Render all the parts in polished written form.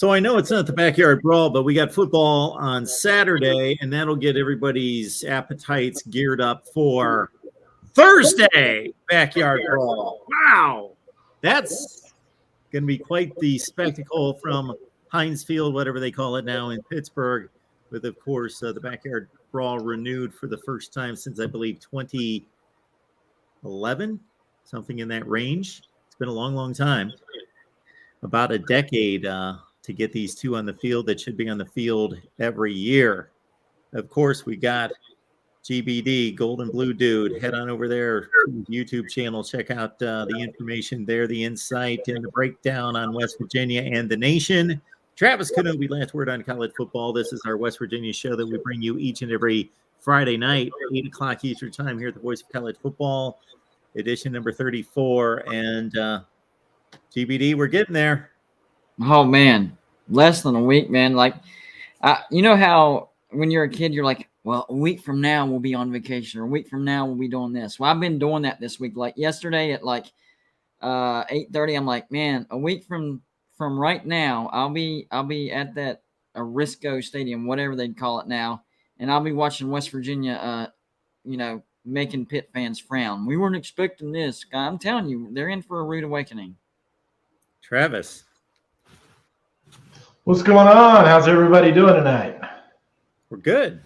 So I know it's not the backyard brawl, but we got football on Saturday, and that'll get everybody's appetites geared up for Thursday backyard brawl. Wow, that's going to be quite the spectacle from Heinz Field, whatever they call it now in Pittsburgh, with, of course, the backyard brawl renewed for the first time since, I believe, 2011, something in that range. It's been a long, long time, about a decade to get these two on the field that should be on the field every year. Of course, we got GBD, Golden Blue Dude. Head on over there to the YouTube channel. Check out the information there, the insight and the breakdown on West Virginia and the nation. Travis Kenobi, last word on college football. This is our West Virginia show that we bring you each and every Friday night, 8 o'clock Eastern time here at the Voice of College Football, edition number 34. And GBD, we're getting there. Oh, man, less than a week, man. Like, you know how when you're a kid, you're like, well, a week from now we'll be on vacation, or a week from now we'll be doing this. Well, I've been doing that this week. Like yesterday at like 8:30, I'm like, man, a week from right now, I'll be at that Risco Stadium, whatever they'd call it now, and I'll be watching West Virginia, making Pitt fans frown. We weren't expecting this. I'm telling you, they're in for a rude awakening. Travis. What's going on? How's everybody doing tonight? We're good.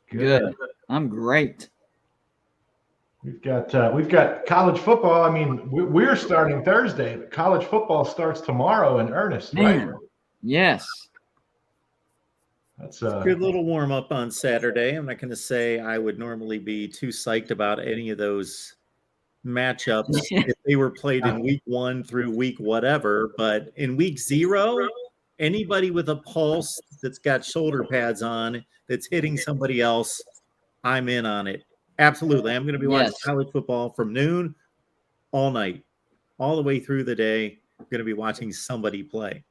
Good. I'm great. We've got college football. I mean, we're starting Thursday, but college football starts tomorrow in earnest, Man. right? Yes. That's a good little warm up on Saturday. I'm not going to say I would normally be too psyched about any of those matchups if they were played in week 1 through week whatever, but in week 0, anybody with a pulse that's got shoulder pads on that's hitting somebody else, I'm in on it. Absolutely. I'm going to be watching college football from noon all night, all the way through the day. I'm going to be watching somebody play.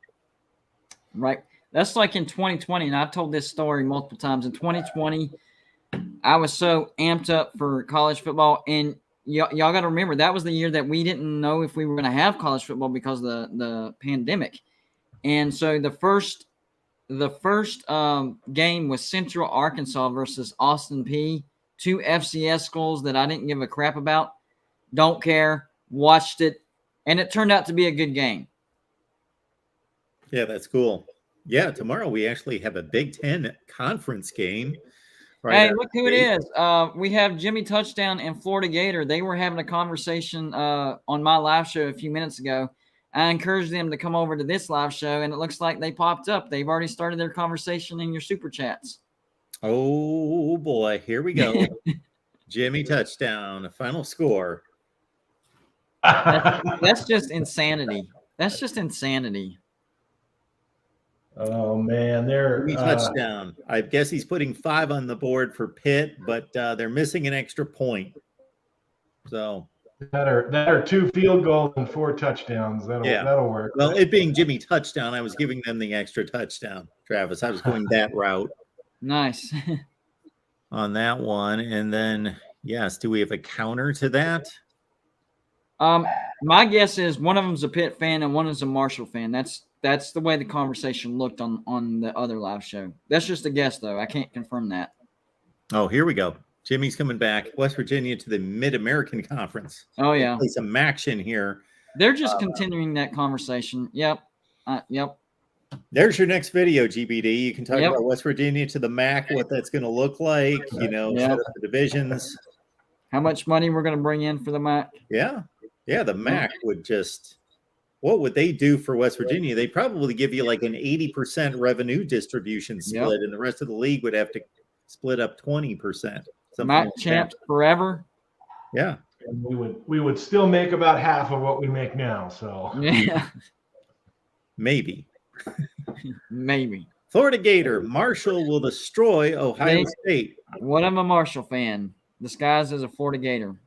Right. That's like in 2020, and I've told this story multiple times. In 2020, I was so amped up for college football, and y'all got to remember that was the year that we didn't know if we were going to have college football because of the pandemic. And so the first game was Central Arkansas versus Austin Peay, 2 FCS schools that I didn't give a crap about. Don't care. Watched it, and it turned out to be a good game. Yeah, that's cool. Yeah, tomorrow we actually have a Big Ten conference game. Right, hey, look who it is. We have Jimmy Touchdown and Florida Gator. They were having a conversation on my live show a few minutes ago. I encouraged them to come over to this live show, and it looks like they popped up. They've already started their conversation in your super chats. Oh, boy. Here we go. Jimmy Touchdown, final score. That's just insanity. That's just insanity. Oh, man. Jimmy Touchdown. I guess he's putting 5 on the board for Pitt, but they're missing an extra point. So that are 2 field goals and 4 touchdowns. That'll work. Well, it being Jimmy Touchdown, I was giving them the extra touchdown, Travis. I was going that route. Nice. On that one. And then, yes, do we have a counter to that? My guess is one of them's a Pitt fan and one is a Marshall fan. That's the way the conversation looked on the other live show. That's just a guess, though. I can't confirm that. Oh, here we go. Jimmy's coming back. West Virginia to the Mid-American Conference. Oh, yeah. Play some action here. They're just continuing that conversation. Yep. Yep. There's your next video, GBD. You can talk about West Virginia to the MAC, what that's going to look like, set up the divisions. How much money we're going to bring in for the MAC? Yeah. Yeah, the MAC would just – what would they do for West Virginia? They'd probably give you like an 80% revenue distribution split, and the rest of the league would have to split up 20%. MAC champs forever. Yeah. And we would still make about half of what we make now. So yeah. Maybe. Maybe. Florida Gator. Marshall will destroy Ohio State. What I'm a Marshall fan. Disguised as a Florida Gator.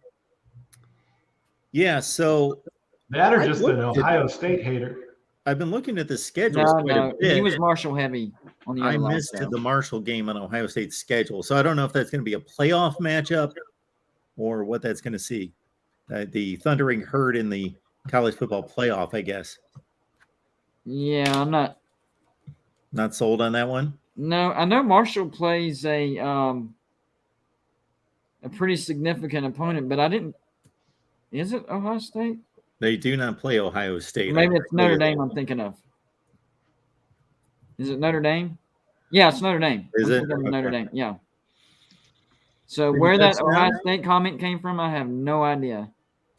Yeah, so that or just an Ohio State hater. I've been looking at the schedule. No, he was Marshall heavy on the other I missed the Marshall game on Ohio State's schedule, so I don't know if that's going to be a playoff matchup or what that's going to see. The Thundering Herd in the college football playoff, I guess. Yeah, I'm not. Not sold on that one? No, I know Marshall plays a pretty significant opponent, but I didn't. Is it Ohio State? They do not play Ohio Or State. maybe it's Notre Dame I'm thinking of. Is it Notre Dame? Yeah, it's Notre Dame. Is I'm it? thinking of Notre Okay. Dame. Yeah. So Jimmy where that Touchdown? Ohio State comment came from, I have no idea.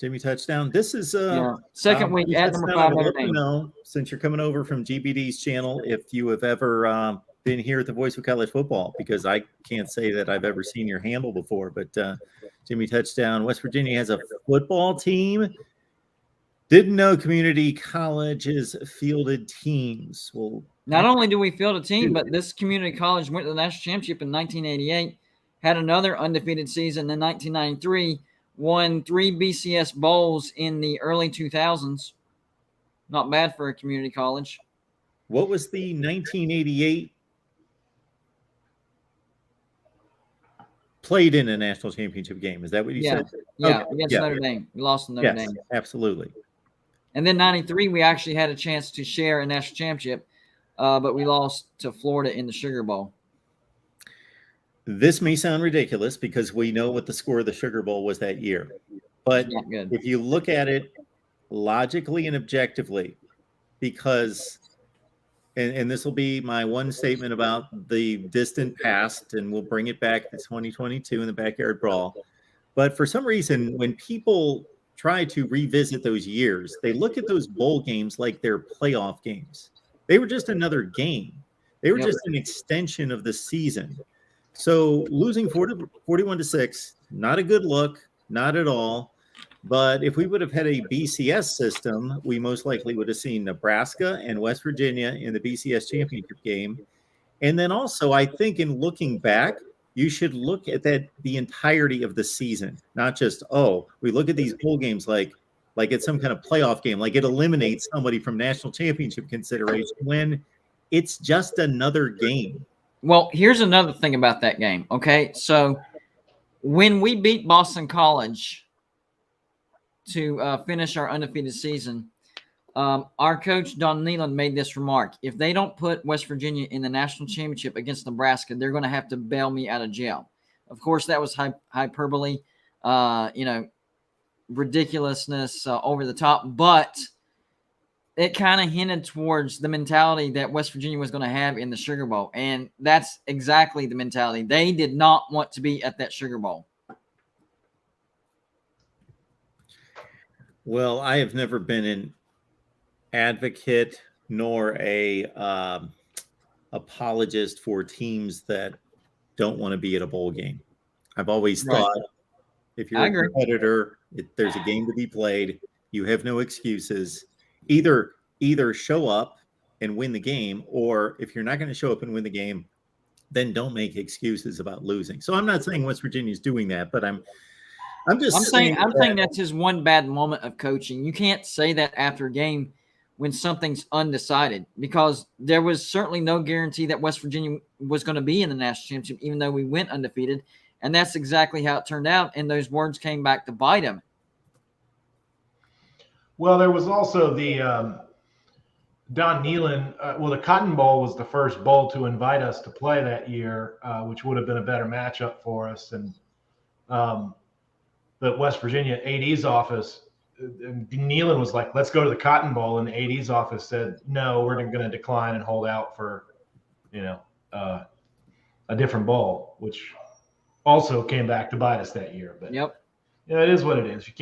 Jimmy Touchdown. This is Yeah. Second week Jimmy at number Touchdown, I 5 would Notre love to Dame. know, since you're coming over from GBD's channel, if you have ever been here at the Voice of College Football, because I can't say that I've ever seen your handle before. But Jimmy Touchdown, West Virginia has a football team. Didn't know community colleges fielded teams. Well, Not only do we field a team, but this community college went to the national championship in 1988, had another undefeated season in 1993, won 3 BCS bowls in the early 2000s. Not bad for a community college. what was the 1988 played in a national championship game? Is that what you said? Yeah, Okay. against Yeah. Notre Dame. We lost to Notre Yes, Dame. absolutely. And then 93, we actually had a chance to share a national championship, but we lost to Florida in the Sugar Bowl. This may sound ridiculous because we know what the score of the Sugar Bowl was that year. But Not good. if you look at it logically and objectively, because, and this will be my one statement about the distant past, and we'll bring it back to 2022 in the backyard brawl. But for some reason, when people try to revisit those years, they look at those bowl games like they're playoff games. They were just another game. They were Yep. just an extension of the season. So losing 41-6, not a good look, not at all. But if we would have had a BCS system, we most likely would have seen Nebraska and West Virginia in the BCS championship game. And then also, I think in looking back, you should look at that the entirety of the season, not just, oh, we look at these bowl games like it's some kind of playoff game, like it eliminates somebody from national championship consideration when it's just another game. Well, here's another thing about that game. Okay, so when we beat Boston College to finish our undefeated season, our coach Don Nealon made this remark: if they don't put West Virginia in the national championship against Nebraska, they're going to have to bail me out of jail. Of course, that was hyperbole, ridiculousness, over the top, but it kind of hinted towards the mentality that West Virginia was going to have in the Sugar Bowl. And that's exactly the mentality. They did not want to be at that Sugar Bowl. Well, I have never been an advocate nor a apologist for teams that don't want to be at a bowl game. I've always Right. thought if you're I a agree. competitor, there's a game to be played. You have no excuses. Either show up and win the game, or if you're not going to show up and win the game, then don't make excuses about losing. So I'm not saying West Virginia's doing that, but I'm saying that's his one bad moment of coaching. You can't say that after a game when something's undecided, because there was certainly no guarantee that West Virginia was going to be in the national championship, even though we went undefeated. And that's exactly how it turned out. And those words came back to bite him. Well, there was also the Don Nealon. The Cotton Bowl was the first bowl to invite us to play that year, which would have been a better matchup for us. And the West Virginia AD's office, Nealon was like, let's go to the Cotton Bowl. And the AD's office said, no, we're going to decline and hold out for, a different bowl, which also came back to bite us that year. But Yep. it is what it is. You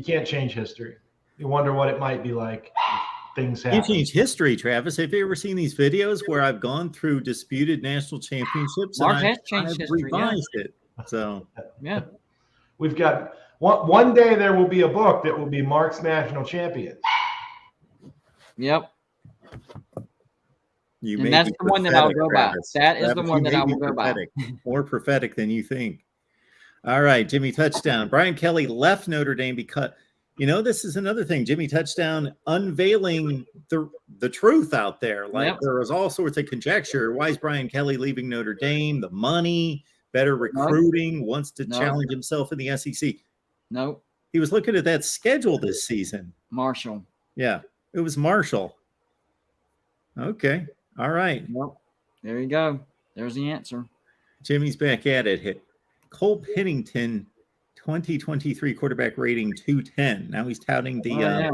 can't change history. You wonder what it might be like if things happen. You change history, Travis. Have you ever seen these videos where I've gone through disputed national championships Mark and has changed I've history, revised it? So Yeah. We've got one day there will be a book that will be Mark's National Champion. Yep. you And may that's be the one that I'll prophetic, go by. Travis. That is the Travis, one you that may I be will go by. prophetic. More prophetic than you think. All right, Jimmy Touchdown. Brian Kelly left Notre Dame because, this is another thing. Jimmy Touchdown unveiling the truth out there. Like There was all sorts of conjecture. Why is Brian Kelly leaving Notre Dame? The money, better recruiting, wants to challenge himself in the SEC. Nope. He was looking at that schedule this season. Marshall. Yeah, it was Marshall. Okay. All right. Well, there you go. There's the answer. Jimmy's back at it. Hit Cole Pennington, 2023 quarterback rating 210. Now he's touting the. Oh, yeah.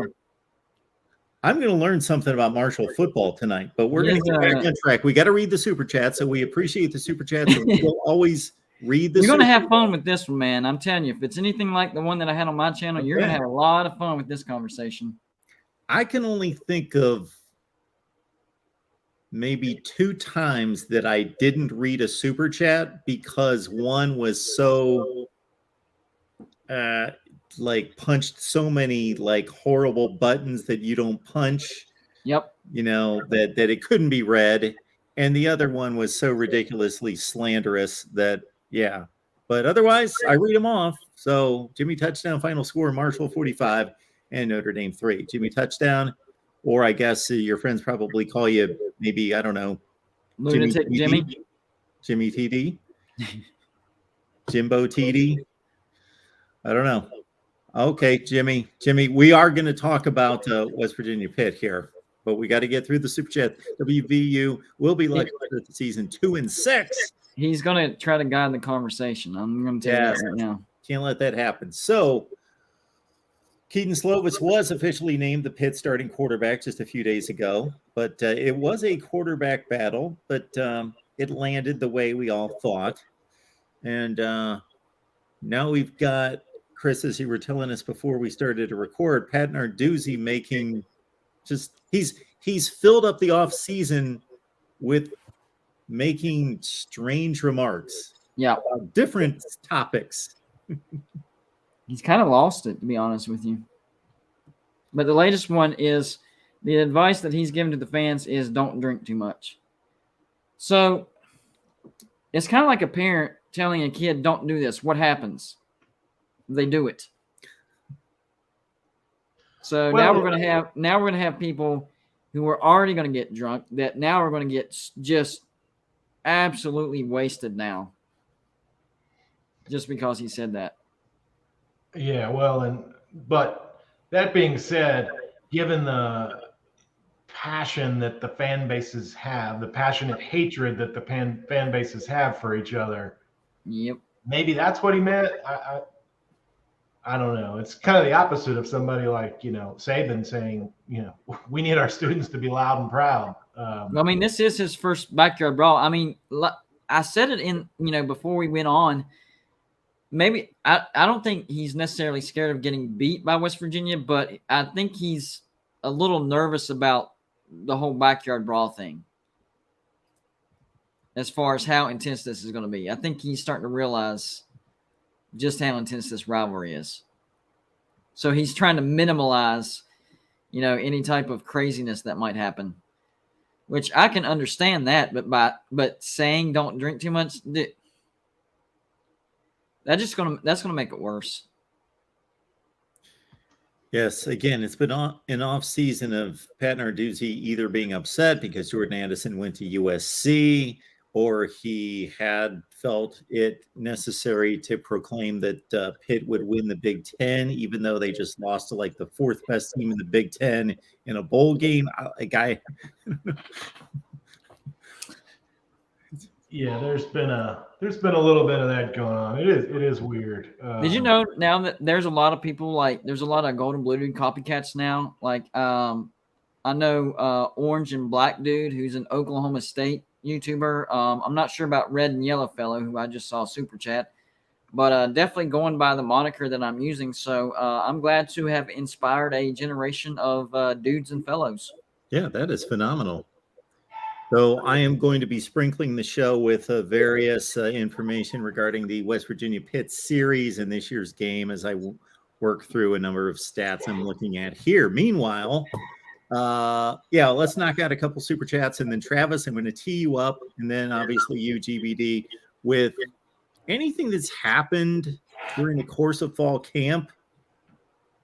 I'm going to learn something about Marshall football tonight, but we're going to get back on track. We got to read the super chat, so we appreciate the super chats. And we'll always read the. You're going to have fun with this one, man. I'm telling you, if it's anything like the one that I had on my channel, you're going to have a lot of fun with this conversation. I can only think of maybe 2 times that I didn't read a super chat because one was so like punched so many like horrible buttons that you don't punch. Yep. You know, that it couldn't be read. And the other one was so ridiculously slanderous that, yeah. But otherwise, I read them off. So Jimmy touchdown, final score, Marshall 45 and Notre Dame 3. Jimmy touchdown, or I guess your friends probably call you maybe, I don't know, Lunatic Jimmy. Jimmy TD. Jimbo TD. I don't know. Okay, Jimmy, we are going to talk about West Virginia Pitt here, but we got to get through the super chat. WVU will be lucky for the season 2-6. He's going to try to guide the conversation. I'm going to tell you that right now. Can't let that happen. So Keaton Slovis was officially named the Pitt starting quarterback just a few days ago, but it was a quarterback battle, but it landed the way we all thought. And now we've got, Chris, as you were telling us before we started to record, Pat Narduzzi making just he's filled up the off season with making strange remarks. Yeah, about different topics. He's kind of lost it, to be honest with you. But the latest one is the advice that he's given to the fans is don't drink too much. So it's kind of like a parent telling a kid, don't do this. What happens? They do it. So now we're going to have people who are already going to get drunk that now are going to get just absolutely wasted now, just because he said that. Yeah, well, but that being said, given the passion that the fan bases have, the passionate hatred that the fan bases have for each other, yep, maybe that's what he meant. I don't know. It's kind of the opposite of somebody like, Saban saying, we need our students to be loud and proud. I mean, this is his first backyard brawl. I mean, I said it in, before we went on. Maybe I don't think he's necessarily scared of getting beat by West Virginia, but I think he's a little nervous about the whole backyard brawl thing as far as how intense this is going to be. I think he's starting to realize just how intense this rivalry is. So he's trying to minimize, any type of craziness that might happen, which I can understand that. But saying don't drink too much, that's going to make it worse. Yes, again, it's been an off season of Pat Narduzzi either being upset because Jordan Addison went to USC, or he had felt it necessary to proclaim that Pitt would win the Big Ten, even though they just lost to like the 4th best team in the Big Ten in a bowl game. Yeah, there's been a little bit of that going on. It is weird. Did you know now that there's a lot of people there's a lot of golden blue dude copycats now? I know Orange and Black Dude, who's an Oklahoma State YouTuber. I'm not sure about Red and Yellow Fellow, who I just saw super chat, but definitely going by the moniker that I'm using. So I'm glad to have inspired a generation of dudes and fellows. Yeah, that is phenomenal. So I am going to be sprinkling the show with various information regarding the West Virginia Pitt series and this year's game as I work through a number of stats I'm looking at here. Meanwhile, let's knock out a couple super chats, and then Travis, I'm going to tee you up, and then obviously you, GBD, with anything that's happened during the course of fall camp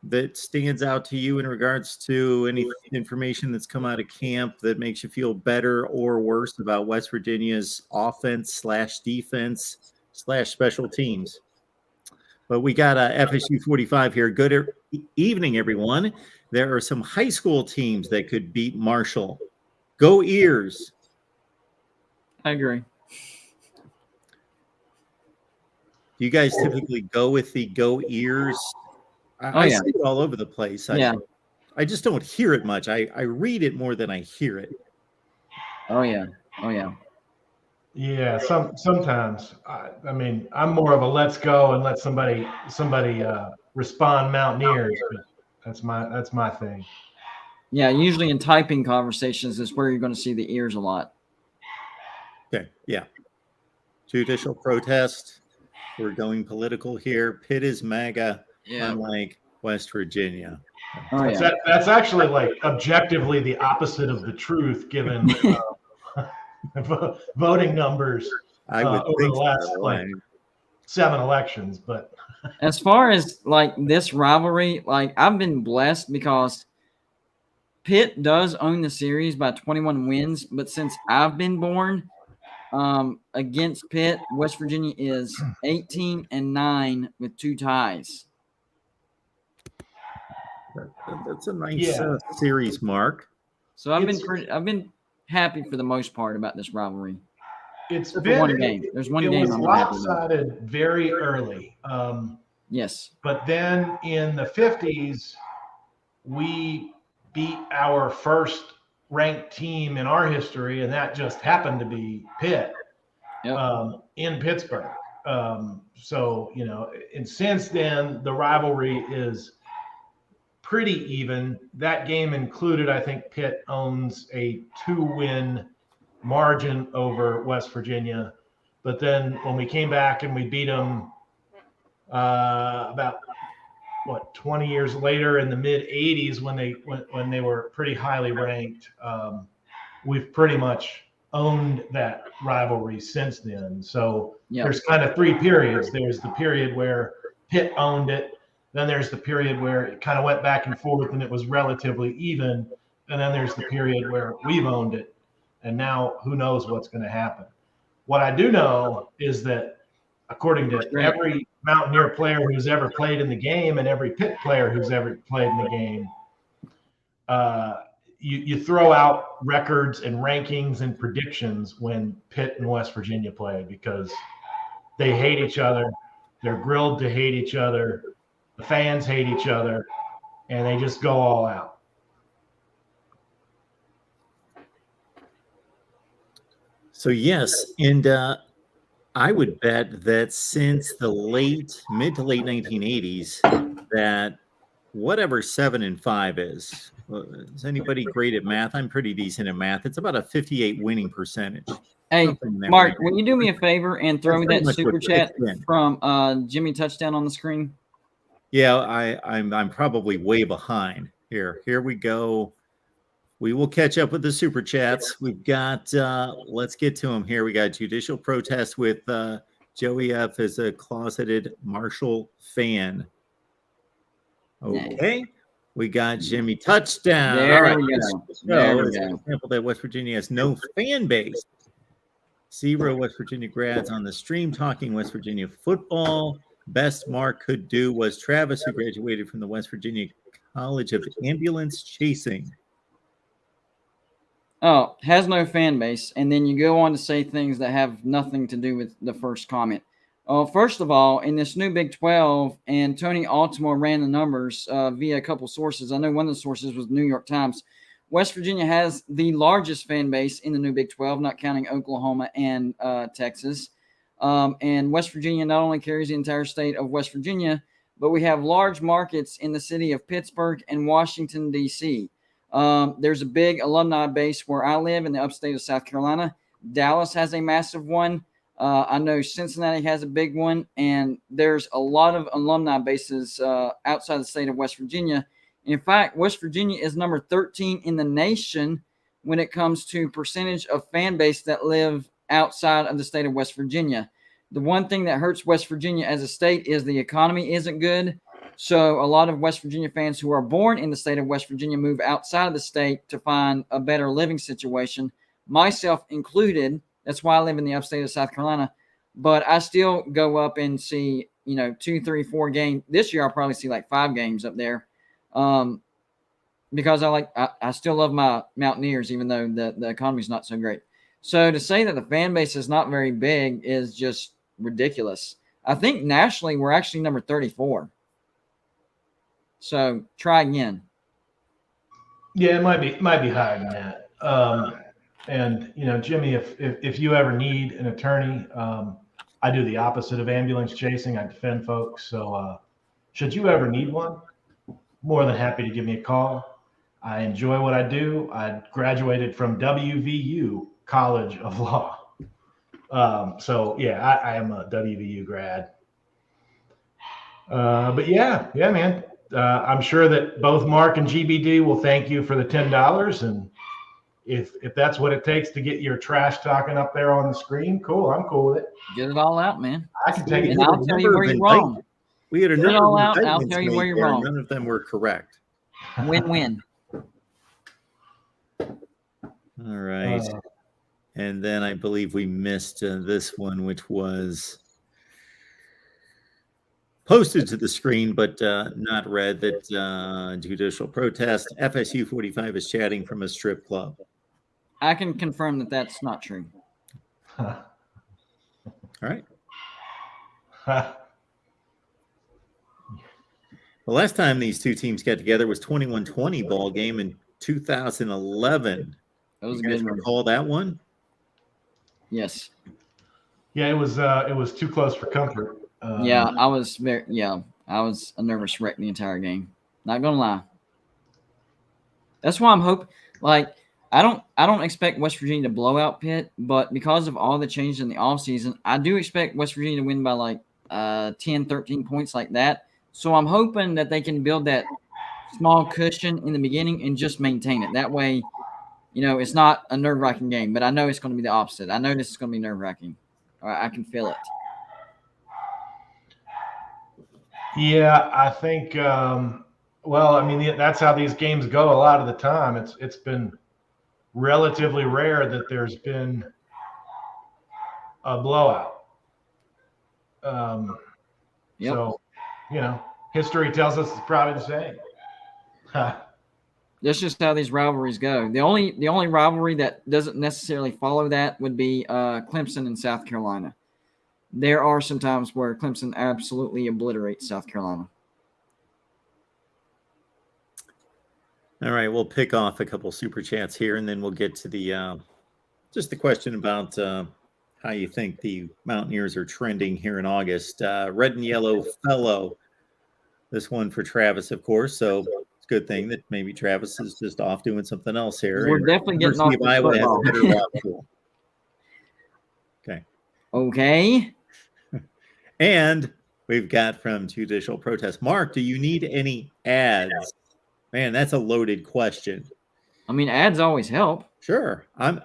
that stands out to you in regards to any information that's come out of camp that makes you feel better or worse about West Virginia's offense/defense/special teams. But we got FSU 45 here. Good evening, everyone. There are some high school teams that could beat Marshall. Go Ears. I agree. Do you guys typically go with the Go Ears? I yeah. see it all over the place. Yeah. I just don't hear it much. I read it more than I hear it. Oh yeah. Oh yeah. Yeah, sometimes. I mean, I'm more of a let's go and let somebody respond Mountaineers, but that's my thing. Yeah. Usually in typing conversations is where you're going to see the ears a lot. Okay, yeah. Judicial protest. We're going political here. Pitt is MAGA, unlike West Virginia. Oh yeah. That's actually like objectively the opposite of the truth, given voting numbers I would over think the last so. like 7 elections. But As far as like this rivalry, like I've been blessed because Pitt does own the series by 21 wins, but since I've been born, against Pitt, West Virginia is 18-9 with 2 ties. That's a nice series mark. So I've been happy for the most part about this rivalry. It's been one game. There's one game. It was lopsided very early. Yes. But then in the 50s, we beat our first ranked team in our history, and that just happened to be Pitt in Pittsburgh. So, and since then, the rivalry is pretty even. That game included, I think Pitt owns a 2-win margin over West Virginia. But then when we came back and we beat them about 20 years later in the mid 80s when they were pretty highly ranked, we've pretty much owned that rivalry since then. So there's kind of 3 periods. There's the period where Pitt owned it. Then there's the period where it kind of went back and forth and it was relatively even. And then there's the period where we've owned it. And now who knows what's going to happen. What I do know is that according to every Mountaineer player who's ever played in the game and every Pitt player who's ever played in the game, you throw out records and rankings and predictions when Pitt and West Virginia play because they hate each other. They're grilled to hate each other. The fans hate each other, and they just go all out. So yes, and I would bet that since the mid to late 1980s, that whatever 7-5 is anybody great at math? I'm pretty decent at math. It's about a 58 winning percentage. Hey, Mark, will you do me a favor and throw me that super chat from Jimmy Touchdown on the screen? Yeah, I'm probably way behind here. Here we go. We will catch up with the super chats. We've got, let's get to them here. We got judicial protest with Joey F. as a closeted Marshall fan. Okay. We got Jimmy Touchdown. There we go. There we go. Example that West Virginia has no fan base. 0 West Virginia grads on the stream talking West Virginia football. Best Mark could do was Travis, who graduated from the West Virginia College of Ambulance Chasing. Oh, has no fan base. And then you go on to say things that have nothing to do with the first comment. First of all, in this new Big 12, and Tony Altimore ran the numbers via a couple sources. I know one of the sources was New York Times. West Virginia has the largest fan base in the new Big 12, not counting Oklahoma and Texas. And West Virginia not only carries the entire state of West Virginia, but we have large markets in the city of Pittsburgh and Washington, D.C. There's a big alumni base where I live in the upstate of South Carolina. Dallas has a massive one. I know Cincinnati has a big one, and there's a lot of alumni bases outside the state of West Virginia. In fact, West Virginia is number 13 in the nation when it comes to percentage of fan base that live outside of the state of West Virginia. The one thing that hurts West Virginia as a state is the economy isn't good. So a lot of West Virginia fans who are born in the state of West Virginia move outside of the state to find a better living situation, myself included. That's why I live in the upstate of South Carolina. But I still go up and see, 2, 3, 4 games. This year I'll probably see like 5 games up there. because I still love my Mountaineers, even though the economy's not so great. So to say that the fan base is not very big is just ridiculous. I think nationally we're actually number 34. So try again. Yeah, it might be higher than that. And Jimmy, if you ever need an attorney, I do the opposite of ambulance chasing. I defend folks. So should you ever need one, more than happy to give me a call. I enjoy what I do. I graduated from WVU College of Law. So yeah, I am a WVU grad. But yeah, man. I'm sure that both Mark and GBD will thank you for the $10. And if that's what it takes to get your trash talking up there on the screen, cool. I'm cool with it. Get it all out, man. I can take it. And I'll tell you where you're wrong. We had a Get it number all of out, and I'll indictments tell you made where you're there. wrong. None of them were correct. Win-win. All right. And then I believe we missed this one, which was posted to the screen, but not read, that judicial protest. FSU 45 is chatting from a strip club. I can confirm that that's not true. All right. The last time these two teams got together was 21-20 ball game in 2011. That was You a guys good one. recall that one? Yes. Yeah, it was too close for comfort. Yeah, I was a nervous wreck the entire game. Not gonna lie. That's why I'm hoping. Like, I don't expect West Virginia to blow out Pitt, but because of all the changes in the offseason, I do expect West Virginia to win by like 10, 13 points like that. So I'm hoping that they can build that small cushion in the beginning and just maintain it. That way, it's not a nerve-wracking game. But I know it's going to be the opposite. I know this is going to be nerve-wracking. I can feel it. Yeah, I think. That's how these games go a lot of the time. It's been relatively rare that there's been a blowout. Yep. So, history tells us it's probably the same. That's just how these rivalries go. The only rivalry that doesn't necessarily follow that would be Clemson and South Carolina. There are some times where Clemson absolutely obliterates South Carolina. All right, we'll pick off a couple super chats here, and then we'll get to the just the question about how you think the Mountaineers are trending here in August. Red and yellow fellow. This one for Travis, of course. So it's a good thing that maybe Travis is just off doing something else here. We're definitely getting off University of Iowa has a better law school. Okay. Okay. And we've got from judicial protest. Mark, do you need any ads? Man, that's a loaded question. I mean, ads always help. Sure. I'm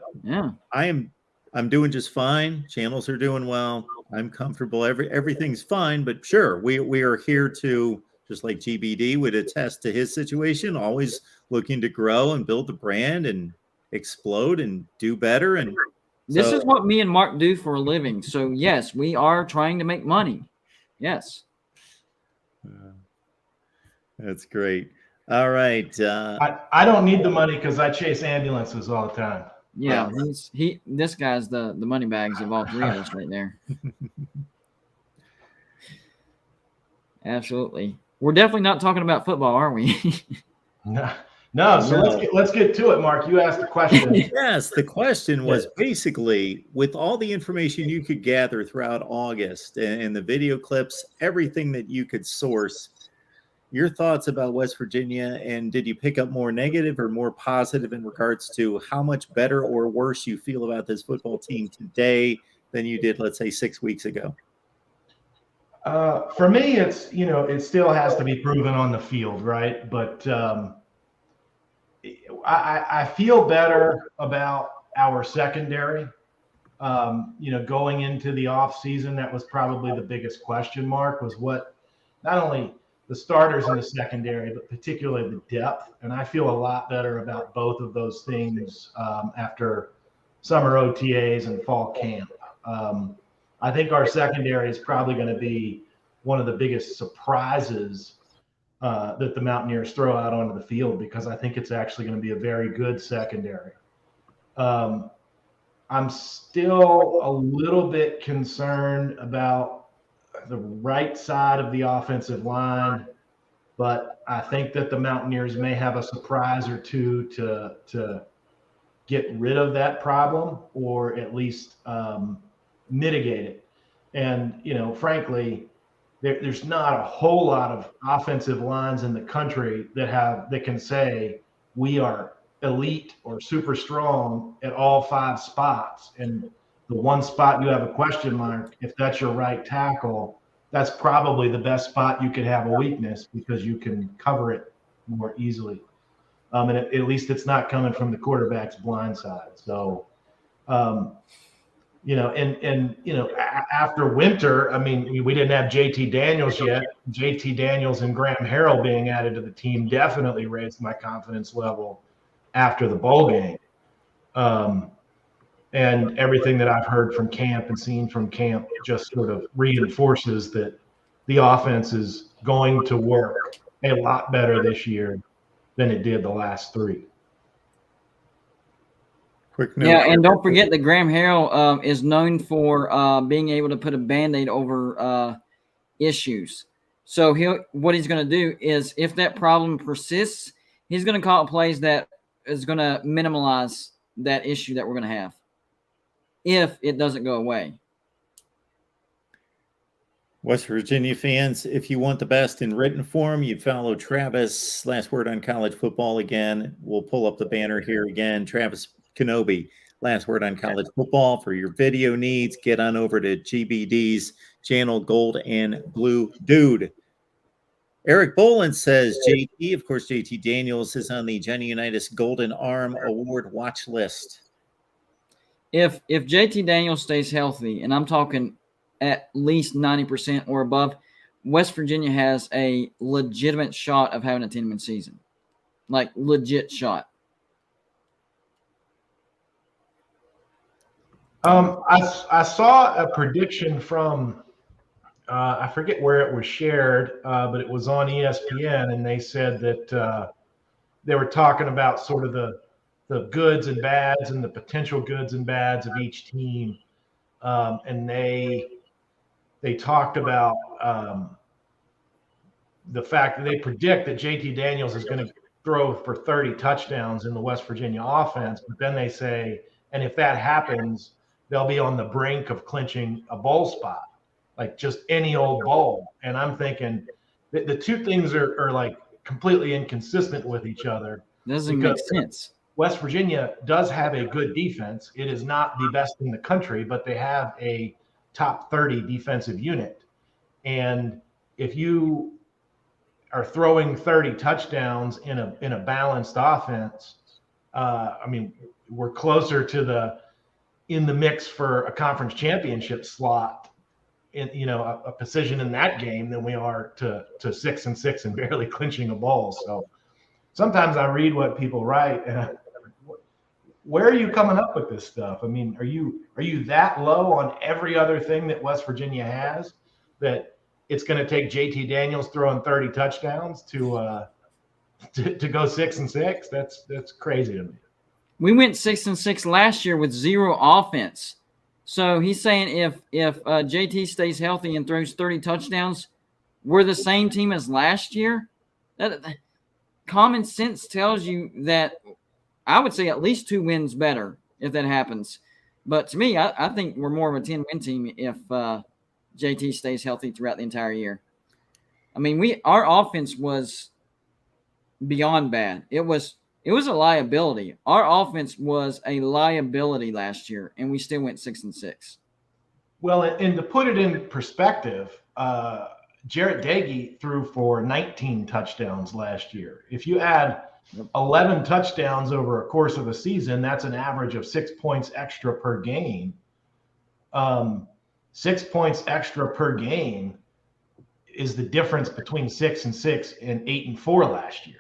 doing just fine. Channels are doing well. I'm comfortable. Everything's fine, but sure, we are here to, just like GBD would attest to his situation, always looking to grow and build the brand and explode and do better. And this is what me and Mark do for a living. So yes, we are trying to make money. Yes. That's great. All right. I don't need the money because I chase ambulances all the time. Yeah, this guy's the money bags of all three of us right there. Absolutely. We're definitely not talking about football, are we? No. So let's get to it, Mark. You asked the question. Yes, the question was basically, with all the information you could gather throughout August and the video clips, everything that you could source, your thoughts about West Virginia, and did you pick up more negative or more positive in regards to how much better or worse you feel about this football team today than you did, let's say, 6 weeks ago? For me, it's, it still has to be proven on the field, right? But I feel better about our secondary. Going into the off season, that was probably the biggest question mark, was what, not only the starters in the secondary, but particularly the depth. And I feel a lot better about both of those things after summer OTAs and fall camp. I think our secondary is probably going to be one of the biggest surprises that the Mountaineers throw out onto the field, because I think it's actually going to be a very good secondary. I'm still a little bit concerned about the right side of the offensive line, but I think that the Mountaineers may have a surprise or two to get rid of that problem, or at least mitigate it. And, frankly, there's not a whole lot of offensive lines in the country that can say we are elite or super strong at all 5 spots. And the one spot you have a question mark, if that's your right tackle, that's probably the best spot you could have a weakness, because you can cover it more easily. And at least it's not coming from the quarterback's blind side. So, after winter, I mean, we didn't have JT Daniels yet. JT Daniels and Graham Harrell being added to the team definitely raised my confidence level after the bowl game. And everything that I've heard from camp and seen from camp just sort of reinforces that the offense is going to work a lot better this year than it did the last 3. Quick note. Yeah, and don't forget that Graham Harrell is known for being able to put a Band-Aid over issues. So what he's going to do is, if that problem persists, he's going to call plays that is going to minimize that issue that we're going to have if it doesn't go away. West Virginia fans, if you want the best in written form, you follow Travis. Last Word on College Football again. We'll pull up the banner here again. Travis Kenobi, Last Word on College Football. For your video needs, get on over to GBD's channel, Gold and Blue Dude. Eric Boland says, JT, of course, JT Daniels is on the Johnny Unitas Golden Arm Award watch list. If JT Daniels stays healthy, and I'm talking at least 90% or above, West Virginia has a legitimate shot of having a 10-win season. Like, legit shot. I saw a prediction from I forget where it was shared, but it was on ESPN, and they said that they were talking about sort of the goods and bads and the potential goods and bads of each team, and they talked about the fact that they predict that JT Daniels is going to throw for 30 touchdowns in the West Virginia offense, but then they say, and if that happens, they'll be on the brink of clinching a bowl spot, like just any old bowl. And I'm thinking that the two things are like completely inconsistent with each other. Doesn't make sense. West Virginia does have a good defense. It is not the best in the country, but they have a top 30 defensive unit. And if you are throwing 30 touchdowns in a balanced offense, I mean, we're closer in the mix for a conference championship slot in, a position in that game than we are to 6-6 and barely clinching a bowl. So sometimes I read what people write, and where are you coming up with this stuff? I mean, are you that low on every other thing that West Virginia has that it's going to take JT Daniels throwing 30 touchdowns to go 6-6? That's crazy to me. We went 6-6 last year with 0 offense. So he's saying if JT stays healthy and throws 30 touchdowns, we're the same team as last year. That common sense tells you that I would say at least 2 wins better if that happens. But to me, I think we're more of a 10-win team if JT stays healthy throughout the entire year. I mean, our offense was beyond bad. It was a liability. Our offense was a liability last year, and we still went 6-6. Well, and to put it in perspective, Jarrett Dagey threw for 19 touchdowns last year. If you add 11 touchdowns over a course of a season, that's an average of 6 points extra per game. 6 points extra per game is the difference between 6-6 and 8-4 last year.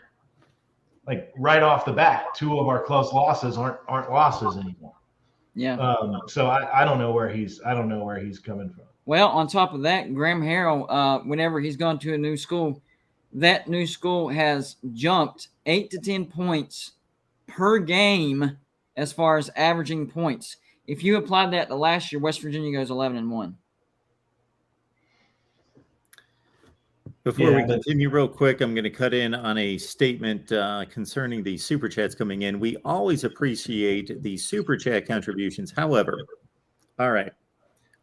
Like right off the bat, 2 of our close losses aren't losses anymore. Yeah. So I don't know where he's coming from. Well, on top of that, Graham Harrell, whenever he's gone to a new school, that new school has jumped 8 to 10 points per game as far as averaging points. If you applied that to last year, West Virginia goes 11-1. Before we continue real quick, I'm going to cut in on a statement concerning the Super Chats coming in. We always appreciate the Super Chat contributions. However, all right,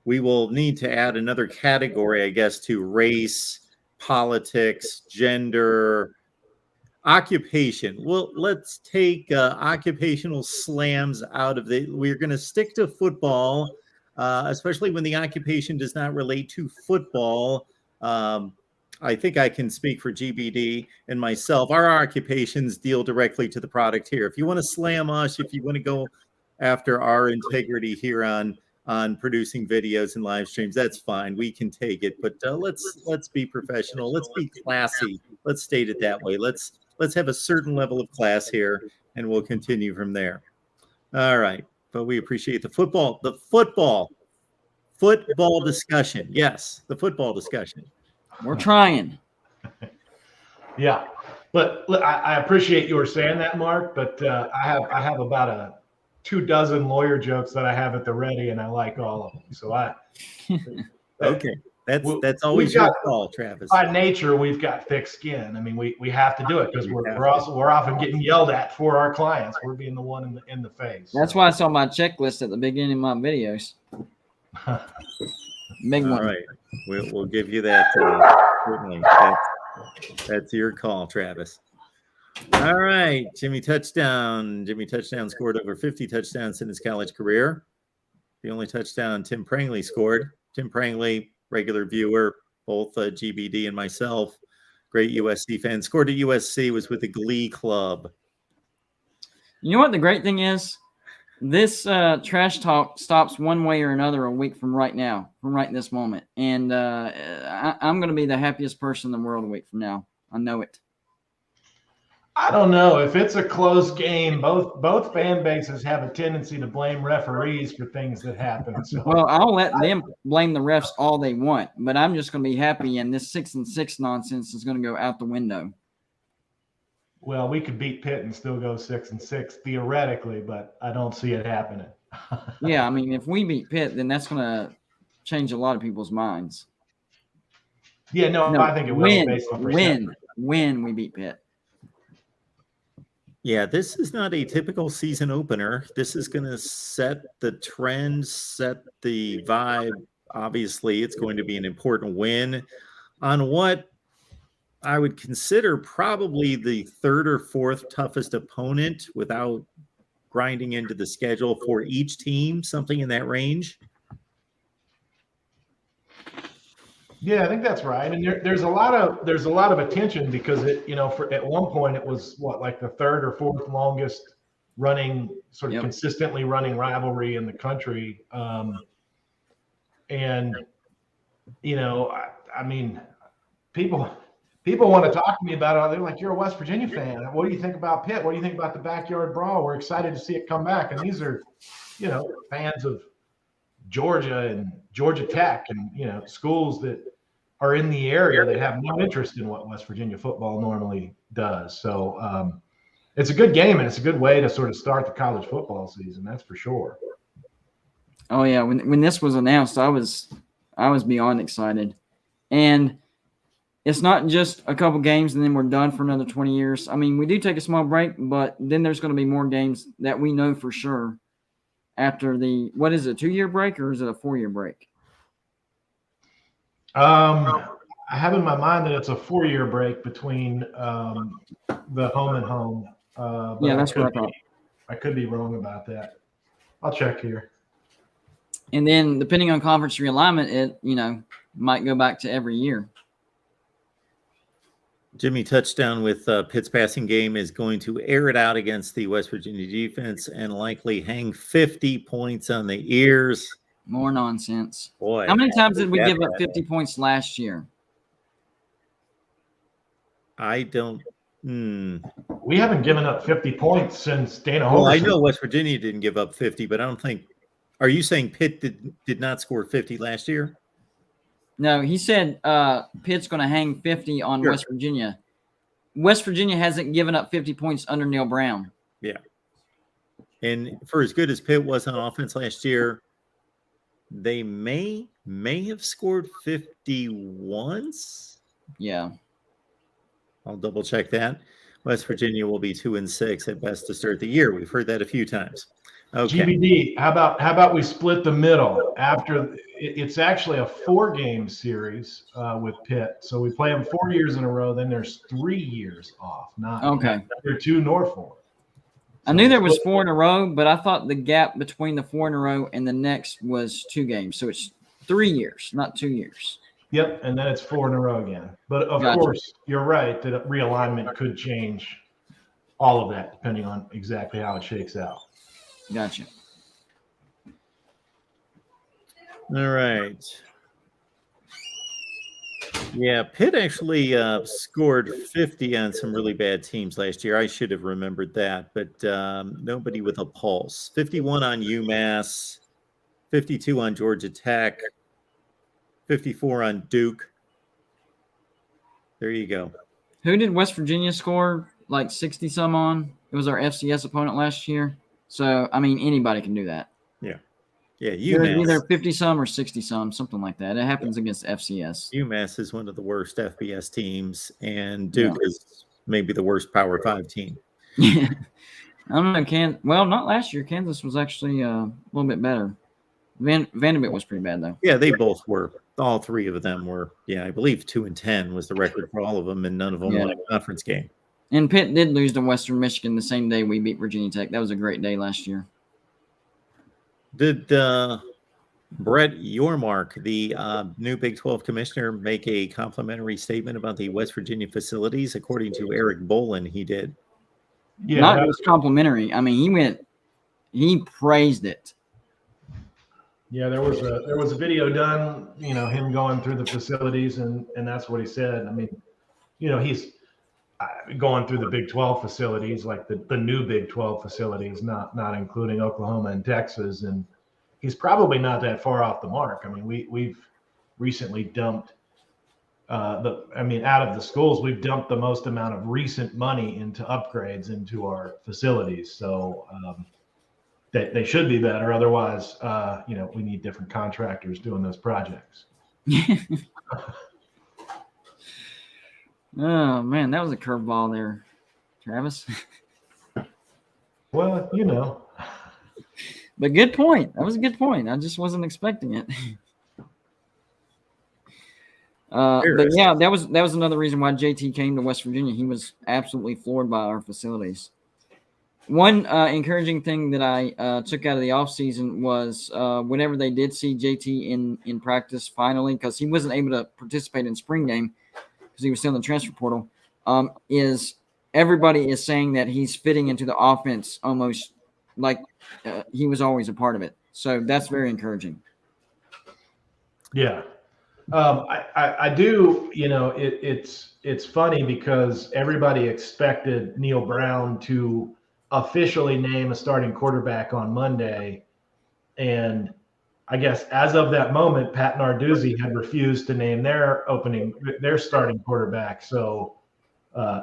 we will need to add another category, I guess, to race, politics, gender, occupation. Well, let's take occupational slams out of it. We're going to stick to football, especially when the occupation does not relate to football. I think I can speak for GBD and myself. Our occupations deal directly to the product here. If you want to slam us, if you want to go after our integrity here on producing videos and live streams, that's fine. We can take it, but let's be professional. Let's be classy. Let's state it that way. Let's have a certain level of class here, and we'll continue from there. All right, but we appreciate the football discussion. Yes, the football discussion. We're trying. Yeah, but I appreciate you saying that, Mark. But I have about 24 lawyer jokes that I have at the ready, and I like all of them. So okay, that's always your call, Travis. By nature, we've got thick skin. I mean, we have to do it because we're often getting yelled at for our clients. We're being the one in the face. That's why I saw my checklist at the beginning of my videos. Big one. All right, we'll give you that. Certainly, that's your call, Travis. All right, Jimmy Touchdown. Jimmy Touchdown scored over 50 touchdowns in his college career. The only touchdown Tim Prangley scored. Tim Prangley, regular viewer, both GBD and myself, great USC fan. Scored at USC, was with the Glee Club. You know what the great thing is? This trash talk stops one way or another a week from right now, from right this moment. And I'm going to be the happiest person in the world a week from now. I know it. I don't know. If it's a close game, both fan bases have a tendency to blame referees for things that happen. So. Well, I'll let them blame the refs all they want, but I'm just going to be happy, and this 6-6 nonsense is going to go out the window. Well, we could beat Pitt and still go 6-6 theoretically, but I don't see it happening. Yeah, I mean, if we beat Pitt, then that's going to change a lot of people's minds. Yeah, no, I think it will. Based on when we beat Pitt. Yeah, this is not a typical season opener. This is going to set the trend, set the vibe. Obviously, it's going to be an important win on what I would consider probably the third or fourth toughest opponent without grinding into the schedule for each team, something in that range. Yeah, I think that's right. And there's a lot of attention because at one point it was like the third or fourth longest running consistently running rivalry in the country. And I mean, people want to talk to me about it. They're like, you're a West Virginia fan. What do you think about Pitt? What do you think about the backyard brawl? We're excited to see it come back. And these are, fans of Georgia and Georgia Tech and, schools that are in the area that have no interest in what West Virginia football normally does. So it's a good game, and it's a good way to sort of start the college football season. That's for sure. Oh yeah. When this was announced, I was beyond excited. And it's not just a couple games and then we're done for another 20 years. I mean, we do take a small break, but then there's going to be more games that we know for sure after what is it, 2-year break or is it a 4-year break? I have in my mind that it's a 4-year break between the home and home. Yeah, that's what I thought. I could be wrong about that. I'll check here. And then depending on conference realignment, it, might go back to every year. Jimmy Touchdown with Pitt's passing game is going to air it out against the West Virginia defense and likely hang 50 points on the ears. More nonsense. Boy, how many times did we give up 50 points last year? I don't. We haven't given up 50 points since Dana Holgorsen. Well, I know West Virginia didn't give up 50, but I don't think. Are you saying Pitt did not score 50 last year? No, he said Pitt's going to hang 50 on West Virginia. West Virginia hasn't given up 50 points under Neil Brown. Yeah. And for as good as Pitt was on offense last year, they may have scored 50 once. Yeah. I'll double check that. West Virginia will be 2-6 at best to start the year. We've heard that a few times. Okay. GBD, how about we split the middle? After it's actually a 4-game series with Pitt, so we play them 4 years in a row. Then there's 3 years off, not neither 2 nor 4. I knew there was 4 in a row, but I thought the gap between the 4 in a row and the next was 2 games. So it's 3 years, not 2 years. Yep, and then it's 4 in a row again. But of course, you're right that a realignment could change all of that depending on exactly how it shakes out. Gotcha. All right. Yeah, Pitt actually scored 50 on some really bad teams last year. I should have remembered that, but nobody with a pulse. 51 on UMass, 52 on Georgia Tech, 54 on Duke. There you go. Who did West Virginia score like 60 some on? It was our FCS opponent last year. So, I mean, anybody can do that. Yeah. Yeah, UMass. Either 50 some or 60 some, something like that. It happens against FCS. UMass is one of the worst FBS teams, and Duke is maybe the worst Power 5 team. I don't know. Well, not last year. Kansas was actually a little bit better. Vanderbilt was pretty bad, though. Yeah, they both were. All 3 of them were. Yeah, I believe 2-10 was the record for all of them, and none of them won a conference game. And Pitt did lose to Western Michigan the same day we beat Virginia Tech. That was a great day last year. Did Brett Yormark, the new Big 12 commissioner, make a complimentary statement about the West Virginia facilities? According to Eric Bolin, he did. Yeah, not just complimentary. I mean, he praised it. Yeah, there was a video done, him going through the facilities, and that's what he said. I mean, he's going through the Big 12 facilities, like the new Big 12 facilities, not including Oklahoma and Texas, and he's probably not that far off the mark. I mean, we've recently dumped out of the schools, we've dumped the most amount of recent money into upgrades into our facilities. So they should be better. Otherwise, we need different contractors doing those projects. Oh, man, that was a curveball there, Travis. Well, But good point. That was a good point. I just wasn't expecting it. But yeah, that was another reason why JT came to West Virginia. He was absolutely floored by our facilities. One encouraging thing that I took out of the offseason was whenever they did see JT in practice finally, because he wasn't able to participate in spring game because he was still in the transfer portal, is everybody is saying that he's fitting into the offense almost like he was always a part of it. So that's very encouraging. Yeah. I do, it's funny because everybody expected Neil Brown to officially name a starting quarterback on Monday. And I guess as of that moment, Pat Narduzzi had refused to name their starting quarterback. So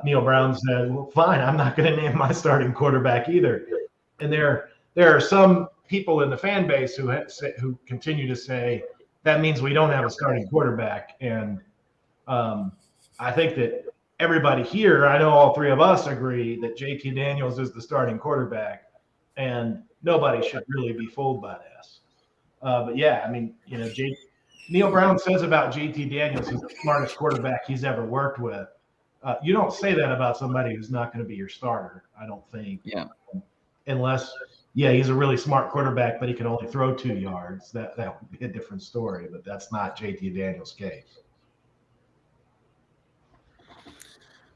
Neil Brown said, well, fine, I'm not going to name my starting quarterback either. And there are some people in the fan base who continue to say that means we don't have a starting quarterback. And I think that everybody here, I know all 3 of us agree that JT Daniels is the starting quarterback, and nobody should really be fooled by this. But yeah, I mean, Neil Brown says about JT Daniels, he's the smartest quarterback he's ever worked with. You don't say that about somebody who's not going to be your starter, I don't think. Yeah. Unless, he's a really smart quarterback, but he can only throw 2 yards. That would be a different story, but that's not JT Daniels' case.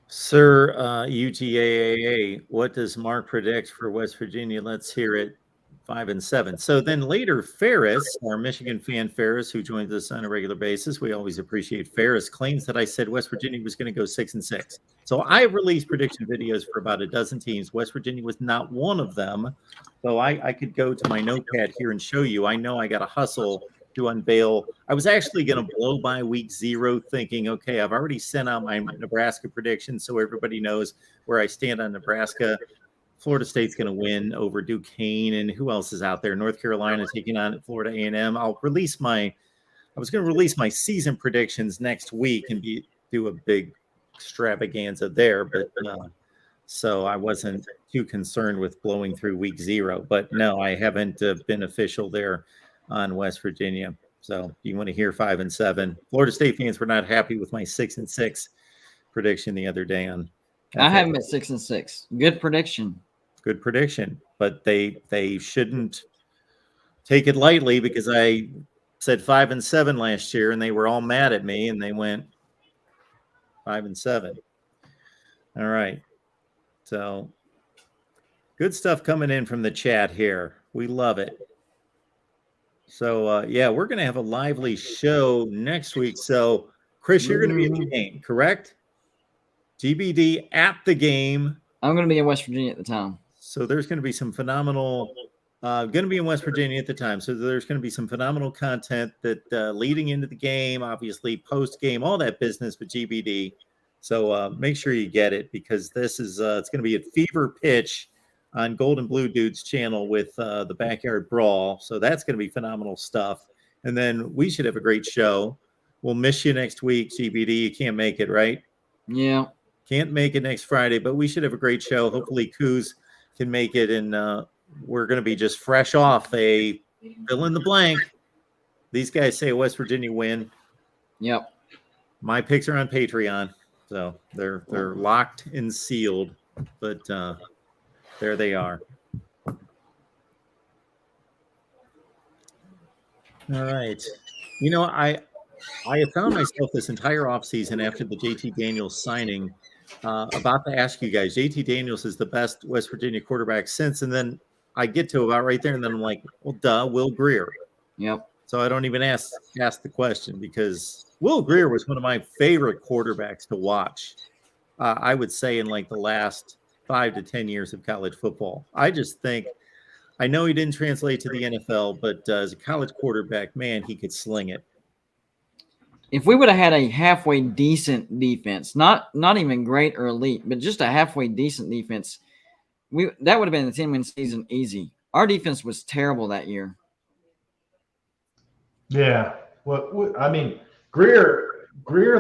Sir, UTAAA, what does Mark predict for West Virginia? Let's hear it. 5-7. So then later, Ferris, our Michigan fan Ferris, who joins us on a regular basis, we always appreciate Ferris, claims that I said West Virginia was going to go 6-6. So I released prediction videos for about a dozen teams. West Virginia was not one of them. So I could go to my notepad here and show you. I know I got to hustle to unveil. I was actually going to blow by week 0 thinking, okay, I've already sent out my Nebraska prediction so everybody knows where I stand on Nebraska. Florida State's going to win over Duquesne, and who else is out there? North Carolina taking on Florida A&M. I was going to release my season predictions next week and do a big extravaganza there, but so I wasn't too concerned with blowing through week 0. But no, I haven't been official there on West Virginia. So you want to hear 5 and 7? Florida State fans were not happy with my 6 and 6 prediction the other day on. I have them at 6 and 6. Good prediction. Good prediction, but they shouldn't take it lightly because I said 5 and 7 last year, and they were all mad at me, and they went 5 and 7. All right. So good stuff coming in from the chat here. We love it. So, yeah, we're going to have a lively show next week. So, Chris, you're going to be at the game, correct? GBD at the game. I'm going to be in West Virginia at the time. So there's going to be some phenomenal going to be in West Virginia at the time. So there's going to be some phenomenal content that leading into the game, obviously post-game, all that business with GBD. So make sure you get it because this is it's going to be a fever pitch on Golden Blue Dudes channel with the Backyard Brawl. So that's going to be phenomenal stuff. And then we should have a great show. We'll miss you next week, GBD. You can't make it, right? Yeah. Can't make it next Friday, but we should have a great show. Hopefully Coos can make it, and we're going to be just fresh off a fill in the blank. These guys say West Virginia win. Yep. My picks are on Patreon. So they're locked and sealed, but there they are. All right. You know, I have found myself this entire offseason after the JT Daniels signing about to ask you guys, JT Daniels is the best West Virginia quarterback since, and then I get to about right there, and then I'm like, well, duh, Will Grier. Yep. So I don't even ask the question because Will Grier was one of my favorite quarterbacks to watch. I would say in like the last 5 to 10 years of college football. I just think, I know he didn't translate to the NFL, but as a college quarterback, man, he could sling it. If we would have had a halfway decent defense, not even great or elite, but just a halfway decent defense, that would have been a 10-win season easy. Our defense was terrible that year. Yeah. Well, I mean, Greer,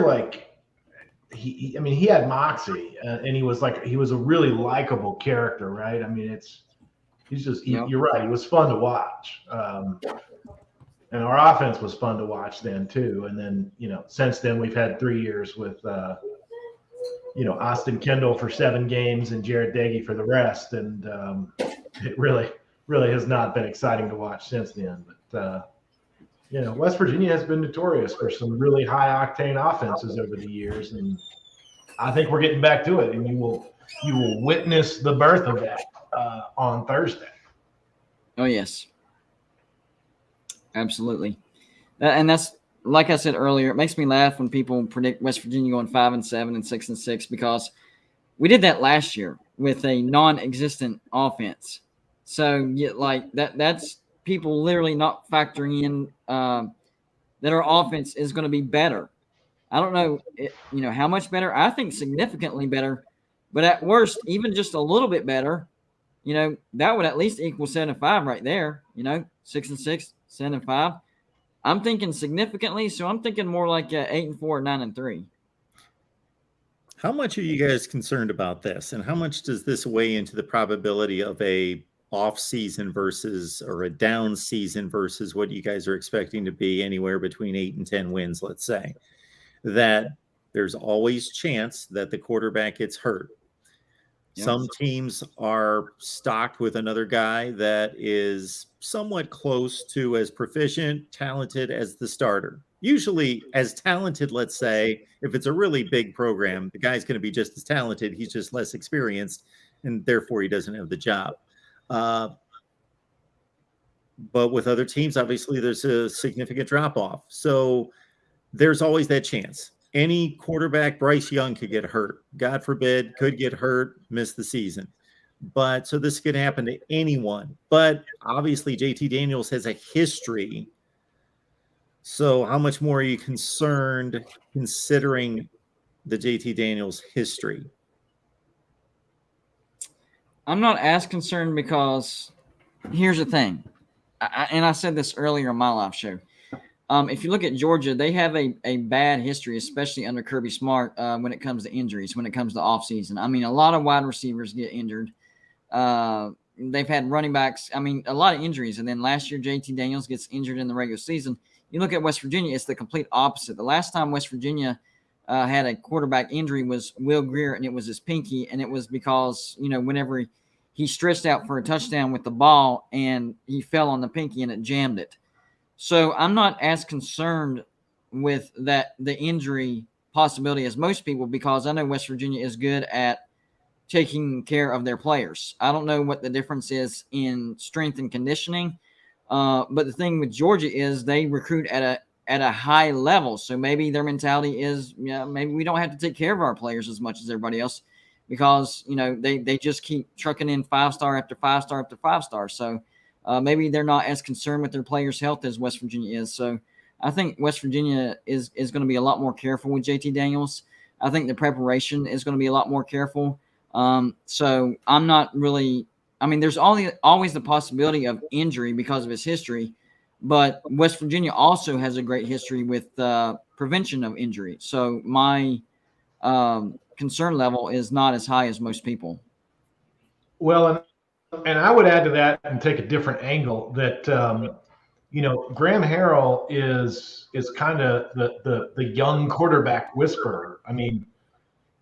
like he had moxie, and he was a really likable character, right? I mean, you're right. He was fun to watch. And our offense was fun to watch then too. And then, since then we've had 3 years with, Austin Kendall for 7 games and Jared Dagey for the rest. And it really has not been exciting to watch since then. But, West Virginia has been notorious for some really high octane offenses over the years. And I think we're getting back to it. And you will witness the birth of that on Thursday. Oh, yes. Absolutely. And that's, like I said earlier, it makes me laugh when people predict West Virginia going 5 and 7 and 6 and 6 because we did that last year with a non-existent offense. So that's people literally not factoring in that our offense is going to be better. I don't know, how much better. I think significantly better, but at worst, even just a little bit better, that would at least equal 7 and 5 right there. 6 and 6, 7 and 5. I'm thinking significantly, so I'm thinking more like 8 and 4, 9 and 3. How much are you guys concerned about this, and how much does this weigh into the probability of a off season or a down season versus what you guys are expecting to be anywhere between 8 and 10 wins? Let's say that there's always chance that the quarterback gets hurt. Yes. Some teams are stocked with another guy that is somewhat close to as proficient, talented as the starter. Usually as talented, let's say, if it's a really big program, the guy's going to be just as talented. He's just less experienced, and therefore he doesn't have the job. But with other teams, obviously, there's a significant drop-off. So there's always that chance. Any quarterback, Bryce Young could get hurt. God forbid, could get hurt, miss the season. But so this could happen to anyone. But obviously, JT Daniels has a history So, how much more are you concerned considering the JT Daniels history? I'm not as concerned because here's the thing, and I said this earlier on my live show. If you look at Georgia, they have a bad history, especially under Kirby Smart, when it comes to injuries, when it comes to offseason. I mean, a lot of wide receivers get injured. They've had running backs. I mean, a lot of injuries. And then last year, JT Daniels gets injured in the regular season. You look at West Virginia, it's the complete opposite. The last time West Virginia had a quarterback injury was Will Grier, and it was his pinky. And it was because, whenever he stretched out for a touchdown with the ball and he fell on the pinky and it jammed it. So I'm not as concerned with the injury possibility as most people, because I know West Virginia is good at taking care of their players. I don't know what the difference is in strength and conditioning, but the thing with Georgia is they recruit at a high level. So maybe their mentality is, maybe we don't have to take care of our players as much as everybody else, because they just keep trucking in 5-star after 5-star after 5-star. So maybe they're not as concerned with their players' health as West Virginia is. So I think West Virginia is going to be a lot more careful with JT Daniels. I think the preparation is going to be a lot more careful. So I'm not really – I mean, there's always the possibility of injury because of his history, but West Virginia also has a great history with prevention of injury. So my concern level is not as high as most people. Well, and I would add to that and take a different angle that Graham Harrell is kind of the young quarterback whisperer. I mean,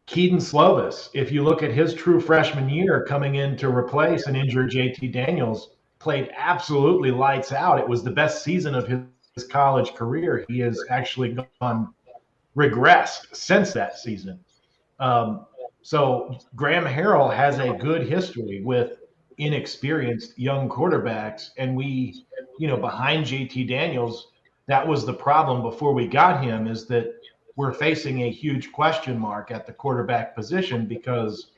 Keaton Slovis, if you look at his true freshman year coming in to replace an injured JT Daniels, played absolutely lights out. It was the best season of his college career. He has actually regressed since that season. So Graham Harrell has a good history with inexperienced young quarterbacks. And we, behind JT Daniels, that was the problem before we got him, is that we're facing a huge question mark at the quarterback position because,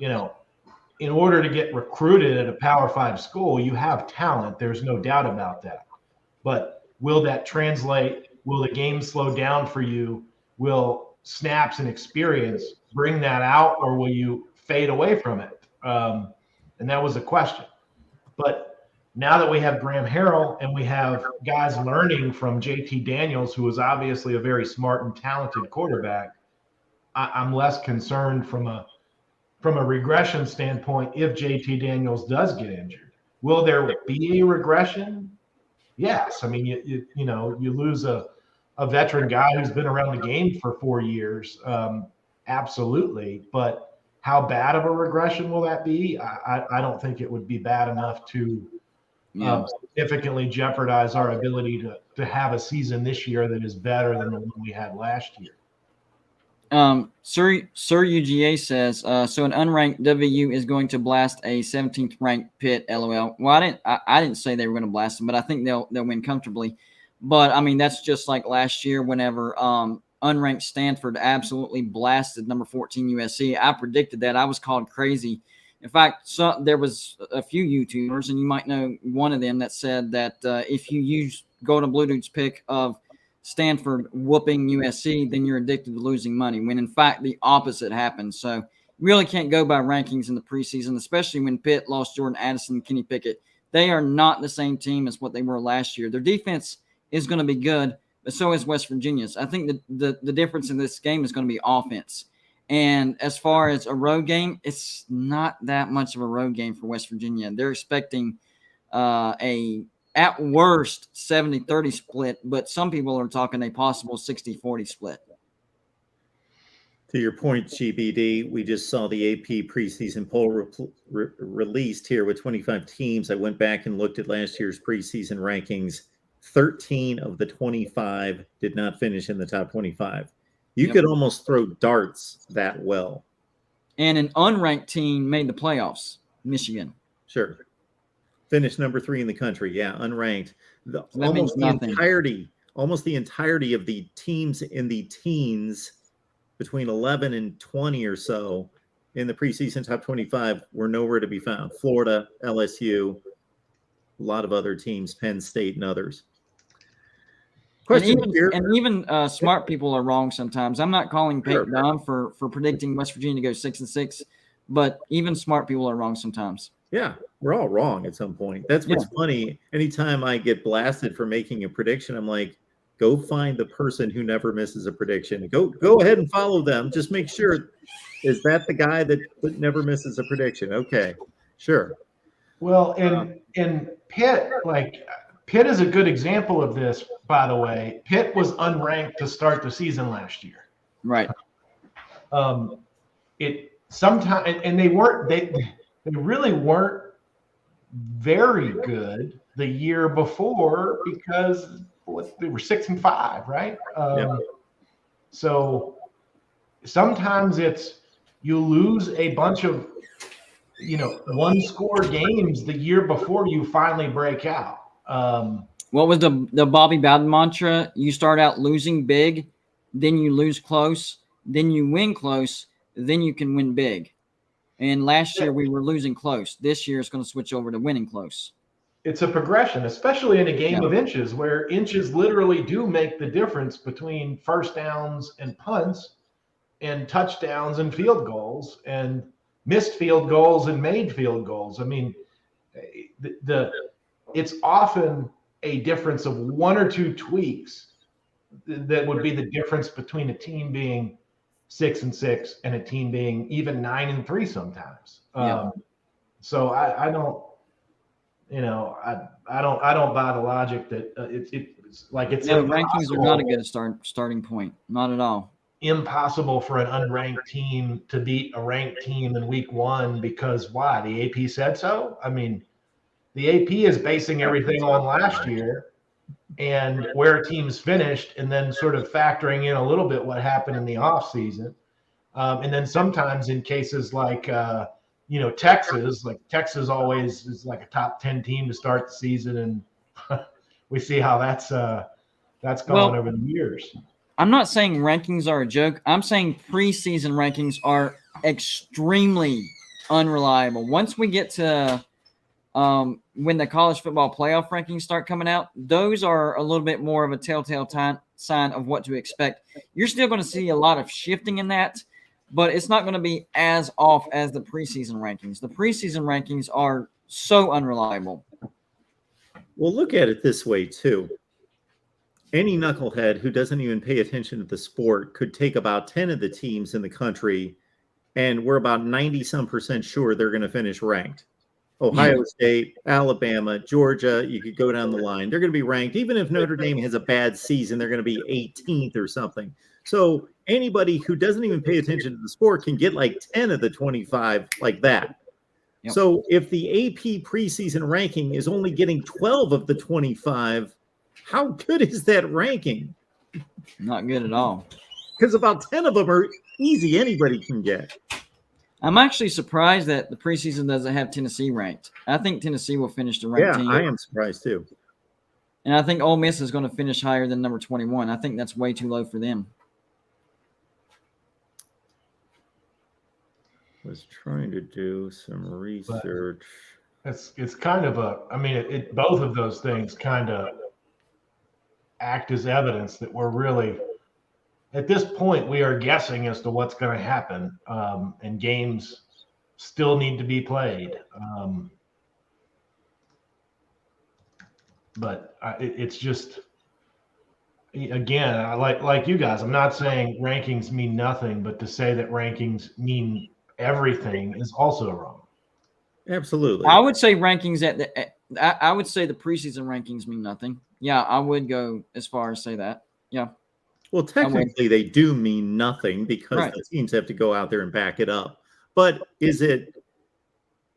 in order to get recruited at a Power 5 school, you have talent. There's no doubt about that. But will that translate? Will the game slow down for you? Will snaps and experience bring that out, or will you fade away from it? And that was a question. But now that we have Graham Harrell and we have guys learning from JT Daniels, who is obviously a very smart and talented quarterback, I'm less concerned from a regression standpoint if JT Daniels does get injured. Will there be a regression? Yes. I mean, you lose a veteran guy who's been around the game for 4 years. Absolutely. But how bad of a regression will that be? I don't think it would be bad enough to significantly jeopardize our ability to have a season this year that is better than the one we had last year. Sir UGA says, so an unranked WU is going to blast a 17th ranked Pitt, LOL. Well, I didn't say they were going to blast them, but I think they'll win comfortably. But I mean, that's just like last year whenever unranked Stanford absolutely blasted number 14 USC. I predicted that. I was called crazy. In fact, there was a few YouTubers, and you might know one of them, that said that if you use Golden Blue Dude's pick of Stanford whooping USC, then you're addicted to losing money, when in fact the opposite happened. So you really can't go by rankings in the preseason, especially when Pitt lost Jordan Addison and Kenny Pickett. They are not the same team as what they were last year. Their defense is going to be good, but so is West Virginia's. I think the difference in this game is going to be offense. And as far as a road game, it's not that much of a road game for West Virginia. They're expecting at worst 70-30 split, but some people are talking a possible 60-40 split. To your point, GBD, we just saw the AP preseason poll released here with 25 teams. I went back and looked at last year's preseason rankings. 13 of the 25 did not finish in the top 25. You could almost throw darts that well. And an unranked team made the playoffs, Michigan. Sure. Finished number 3 in the country. Yeah, unranked. Almost the entirety of the teams in the teens between 11 and 20 or so in the preseason top 25 were nowhere to be found. Florida, LSU, a lot of other teams, Penn State and others. Question here. And even smart people are wrong sometimes. I'm not calling Peyton dumb for predicting West Virginia to go 6-6, but even smart people are wrong sometimes. Yeah, we're all wrong at some point. That's what's funny. Anytime I get blasted for making a prediction, I'm like, go find the person who never misses a prediction. Go ahead and follow them. Just make sure, is that the guy that never misses a prediction? Okay, sure. Well, in Pitt, Pitt is a good example of this, by the way. Pitt was unranked to start the season last year. Right. It sometimes, and they really weren't very good the year before because they were 6-5, right? So sometimes it's you lose a bunch of one-score games the year before you finally break out. What was the Bobby Bowden mantra? You start out losing big, then you lose close, then you win close, then you can win big. And last year we were losing close. This year it's going to switch over to winning close. It's a progression, especially in a game of inches, where inches literally do make the difference between first downs and punts and touchdowns and field goals and missed field goals and made field goals. I mean, it's often a difference of one or two tweaks that would be the difference between a team being 6-6 and a team being even 9-3 sometimes. So I don't, I don't buy the logic that it's like it's rankings are not a good starting point, not at all. Impossible for an unranked team to beat a ranked team in week one because why? The AP said so. I mean, the AP is basing everything on last year and where teams finished, and then sort of factoring in a little bit what happened in the off season, and then sometimes in cases like Texas always is like a top 10 team to start the season, and we see how that's gone over the years. I'm not saying rankings are a joke. I'm saying preseason rankings are extremely unreliable. Once we get to when the college football playoff rankings start coming out, those are a little bit more of a telltale sign of what to expect. You're still going to see a lot of shifting in that, but it's not going to be as off as the preseason rankings. The preseason rankings are so unreliable. Well, look at it this way, too. Any knucklehead who doesn't even pay attention to the sport could take about 10 of the teams in the country, and we're about 90-some% sure they're going to finish ranked. Ohio State, Alabama, Georgia, you could go down the line. They're going to be ranked. Even if Notre Dame has a bad season, they're going to be 18th or something. So anybody who doesn't even pay attention to the sport can get like 10 of the 25 like that. Yep. So if the AP preseason ranking is only getting 12 of the 25, how good is that ranking? Not good at all. Because about 10 of them are easy. Anybody can get. I'm actually surprised that the preseason doesn't have Tennessee ranked. I think Tennessee will finish the ranked team. Yeah, I am surprised too. And I think Ole Miss is going to finish higher than number 21. I think that's way too low for them. Was trying to do some research. It's kind of both of those things kind of act as evidence that we're really, at this point, we are guessing as to what's going to happen, and games still need to be played. But it's just, again, like you guys, I'm not saying rankings mean nothing, but to say that rankings mean everything is also wrong. Absolutely. I would say rankings I would say the preseason rankings mean nothing. Yeah, I would go as far as say that. Yeah. Well, technically they do mean nothing because the teams have to go out there and back it up. But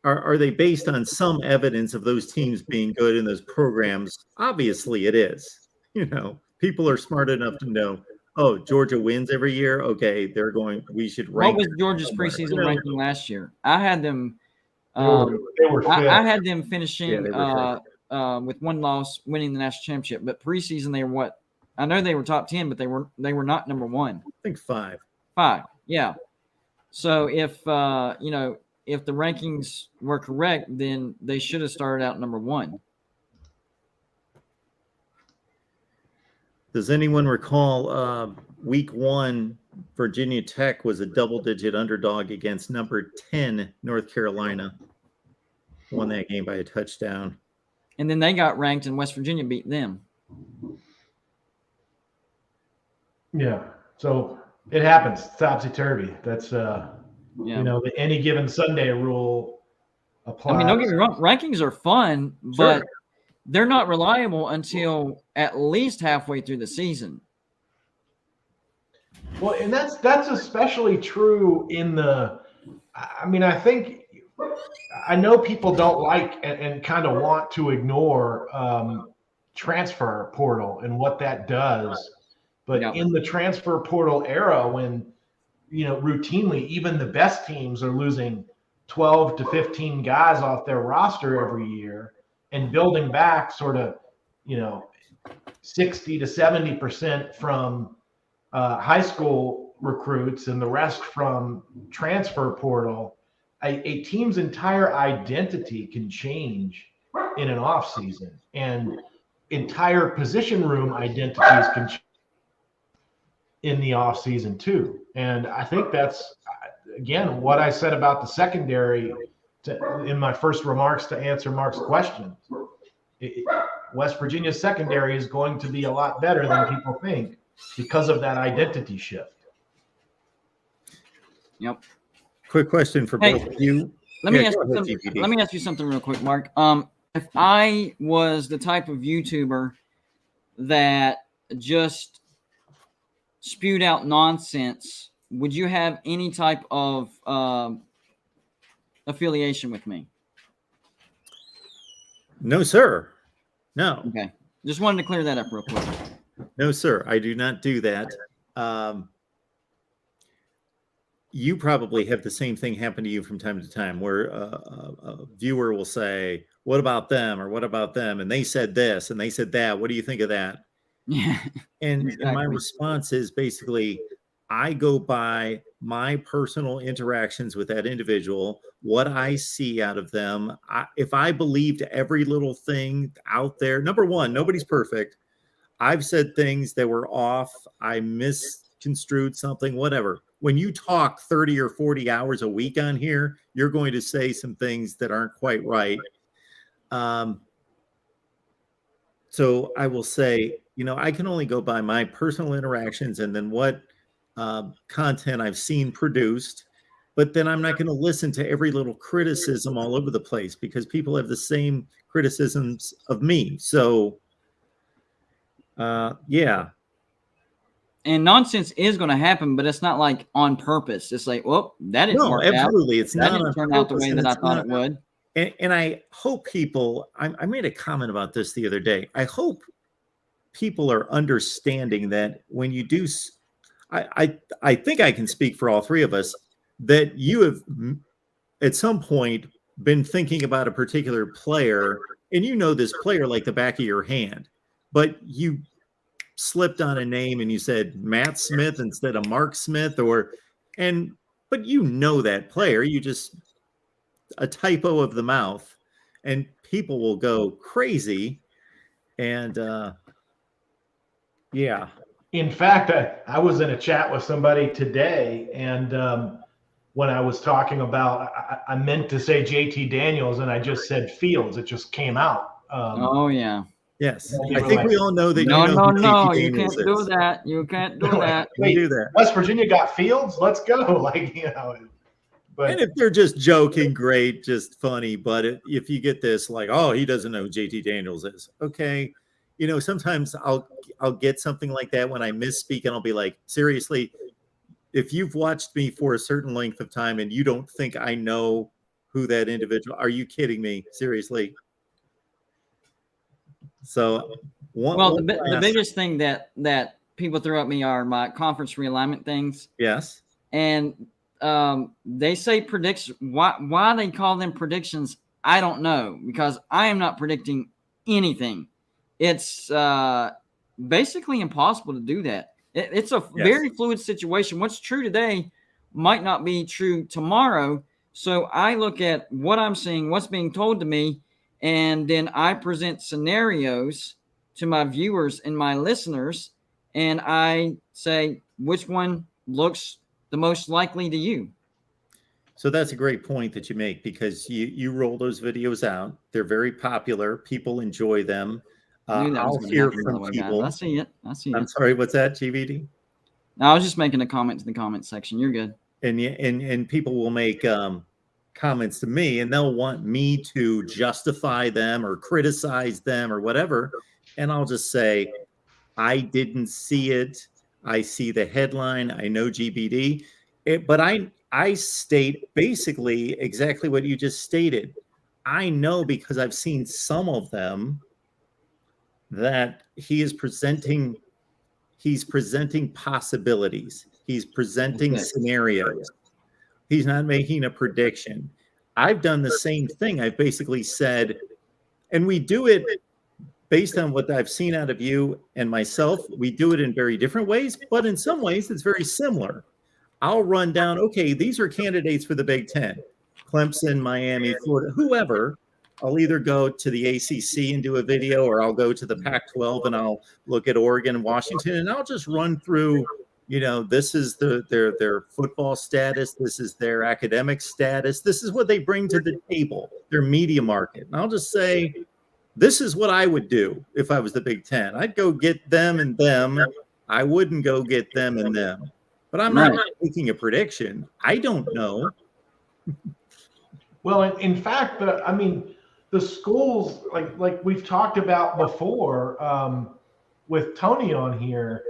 are they based on some evidence of those teams being good in those programs? Obviously it is. People are smart enough to know, Georgia wins every year. Okay, we should rank. What was Georgia's preseason ranking last year? I had them. They were I had them finishing with one loss, winning the national championship. But preseason, they were what? I know they were top 10, but they were not number 1. I think 5. 5, yeah. So if if the rankings were correct, then they should have started out number 1. Does anyone recall week 1, Virginia Tech was a double-digit underdog against number 10 North Carolina. Won that game by a touchdown. And then they got ranked, and West Virginia beat them. Yeah. So it happens. Topsy-turvy. That's you know, the any given Sunday rule applies. I mean, don't get me wrong, rankings are fun, but they're not reliable until at least halfway through the season. Well, and that's especially true in the. I mean, I know people don't like and kind of want to ignore transfer portal and what that does, but in the transfer portal era, when you know routinely even the best teams are losing 12 to 15 guys off their roster every year and building back sort of, you know, 60 to 70% from high school recruits and the rest from transfer portal, a team's entire identity can change in an off season, and entire position room identities can change in the off season too. And I think that's, again, what I said about the secondary in my first remarks to answer Mark's question. West Virginia's secondary is going to be a lot better than people think because of that identity shift. Yep. Quick question for both of you. Let me ask you something real quick, Mark. If I was the type of YouTuber that just spewed out nonsense, would you have any type of affiliation with me? No, sir. No. Okay. Just wanted to clear that up real quick. No, sir. I do not do that. You probably have the same thing happen to you from time to time where a viewer will say, what about them? Or what about them? And they said this and they said that. What do you think of that? Yeah. And Exactly. my response is basically, I go by my personal interactions with that individual, what I see out of them. If I believed every little thing out there, number one, nobody's perfect. I've said things that were off. I misconstrued something, whatever. When you talk 30 or 40 hours a week on here, you're going to say some things that aren't quite right. So I will say, you know, I can only go by my personal interactions and then what content I've seen produced, but then I'm not going to listen to every little criticism all over the place because people have the same criticisms of me. So, yeah. And nonsense is going to happen, but it's not like on purpose. It's like, well, that didn't work out. Absolutely. It's that not didn't turn out the way that I thought it would. And I hope people, I made a comment about this the other day. I hope people are understanding that when you do, I think I can speak for all three of us, that you have at some point been thinking about a particular player and you know this player like the back of your hand, but you slipped on a name and you said Matt Smith instead of Mark Smith but you know that player, you just a typo of the mouth and people will go crazy. And yeah. In fact, I was in a chat with somebody today, and when I was talking about, I meant to say JT Daniels, and I just said Fields. It just came out. Oh, yeah. Yes. I think we all know that. No, you know no, you can't do that. You can't do that. Wait, do that. West Virginia got Fields? Let's go. Like, you know. But, and if they're just joking, great, just funny. But if you get this, like, oh, he doesn't know who JT Daniels is. Okay. You know, sometimes I'll get something like that when I misspeak and I'll be like, seriously, if you've watched me for a certain length of time and you don't think I know who that individual, are you kidding me? Seriously. So the biggest thing that people throw at me are my conference realignment things. Yes. And they say prediction. Why they call them predictions, I don't know, because I am not predicting anything. It's basically impossible to do that. It's a very fluid situation. What's true today might not be true tomorrow. So I look at what I'm seeing, what's being told to me, and then I present scenarios to my viewers and my listeners, and I say which one looks the most likely to you. So that's a great point that you make, because you roll those videos out. They're very popular. People enjoy them. Knew that was I'll going to hear happen, by the from way, guys. people. I see it. I see I'm it. sorry, what's that, GVD? No, I was just making a comment to the comment section. You're good. And people will make comments to me, and they'll want me to justify them or criticize them or whatever. And I'll just say, I didn't see it. I see the headline. I know GBD. But I state basically exactly what you just stated. I know, because I've seen some of them, that he's presenting possibilities. He's presenting Okay. scenarios. He's not making a prediction. I've done the same thing. I've basically said, and we do it based on what I've seen out of you and myself. We do it in very different ways, but in some ways it's very similar. I'll run down, okay, these are candidates for the Big Ten, Clemson, Miami, Florida, whoever. I'll either go to the ACC and do a video, or I'll go to the Pac-12 and I'll look at Oregon and Washington, and I'll just run through, this is their football status, this is their academic status, this is what they bring to the table, their media market. And I'll just say, this is what I would do if I was the Big Ten. I'd go get them and them. I wouldn't go get them and them. But I'm not making a prediction. I don't know. Well, in fact, the schools, like we've talked about before, with Tony on here,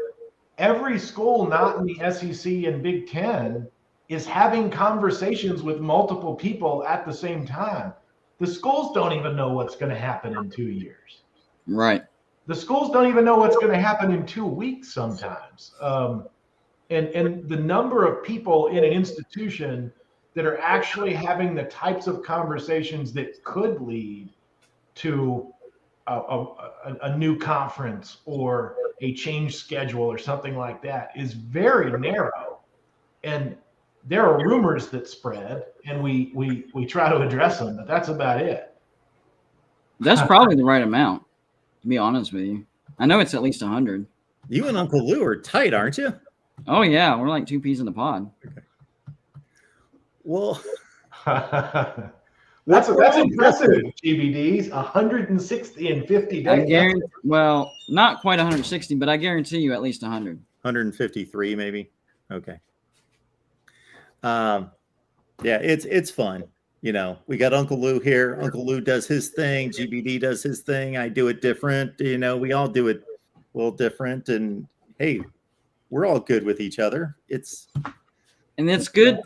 every school not in the SEC and Big Ten is having conversations with multiple people at the same time. The schools don't even know what's going to happen in 2 years. Right. The schools don't even know what's going to happen in 2 weeks sometimes. And the number of people in an institution that are actually having the types of conversations that could lead to a new conference or a changed schedule or something like that is very narrow. And there are rumors that spread, and we try to address them, but that's about it. That's probably the right amount, to be honest with you. I know it's at least 100. You and Uncle Lou are tight, aren't you? Oh, yeah. We're like two peas in the pod. Okay. Well, that's impressive, GBDs. 160 in 50 days. I guarantee, well, not quite 160, but I guarantee you at least 100. 153, maybe. Okay. Yeah, it's fun. We got Uncle Lou here. Uncle Lou does his thing. GBD does his thing. I do it different. We all do it a little different. And hey, we're all good with each other. And it's good,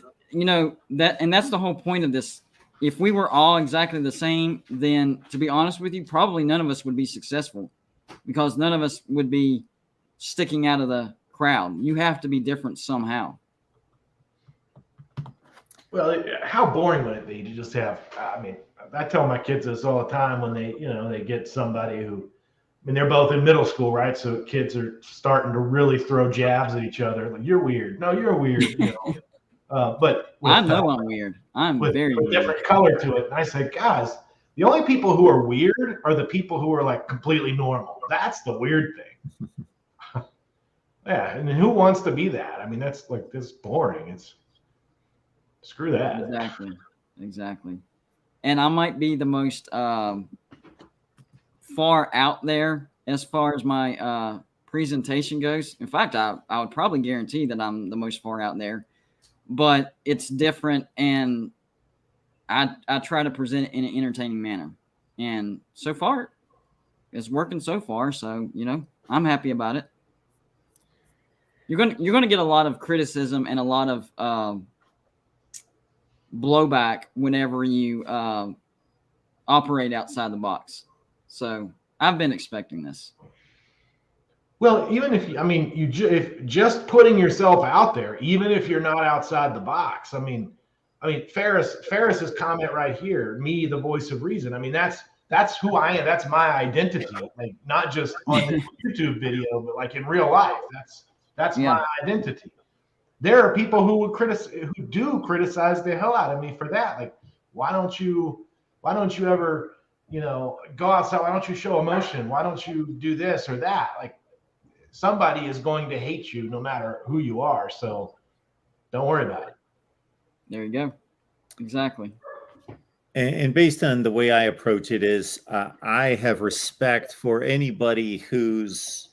that's the whole point of this. If we were all exactly the same, then to be honest with you, probably none of us would be successful, because none of us would be sticking out of the crowd. You have to be different somehow. Well, how boring would it be to just have, I tell my kids this all the time when they get somebody who, they're both in middle school, right? So kids are starting to really throw jabs at each other. Like, you're weird. No, you're weird. But I know I'm weird. I'm very with weird. different color to it. And I said, guys, the only people who are weird are the people who are like completely normal. That's the weird thing. Yeah, and who wants to be that? That's like this boring. It's screw that. Exactly. And I might be the most far out there as far as my presentation goes. In fact, I would probably guarantee that I'm the most far out there, but it's different, and I try to present it in an entertaining manner. And so far, it's working so far. So, I'm happy about it. You're gonna get a lot of criticism and a lot of blowback whenever you operate outside the box. So I've been expecting this. Well, even if if just putting yourself out there, even if you're not outside the box, Ferris's comment right here, me, the voice of reason. That's who I am. That's my identity. Like, not just on the YouTube video, but like in real life. That's my identity. There are people who do criticize the hell out of me for that. Like, why don't you ever, go outside? Why don't you show emotion? Why don't you do this or that? Like, somebody is going to hate you no matter who you are. So don't worry about it. There you go. Exactly. And based on the way I approach it is I have respect for anybody who's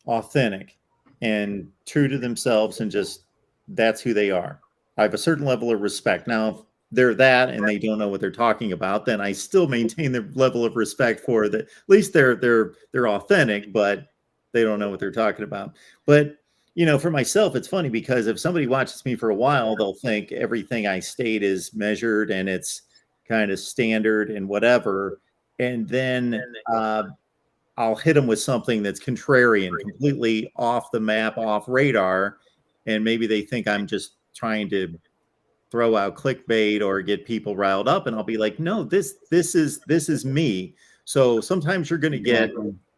authentic and true to themselves and just that's who they are. I have a certain level of respect. Now, if they're that and they don't know what they're talking about, then I still maintain the level of respect for that. At least they're authentic, but they don't know what they're talking about. But for myself, it's funny because if somebody watches me for a while, they'll think everything I state is measured and it's kind of standard and whatever. And then I'll hit them with something that's contrarian, completely off the map, off radar. And maybe they think I'm just trying to throw out clickbait or get people riled up. And I'll be like, no, this is me. So sometimes you're going to get,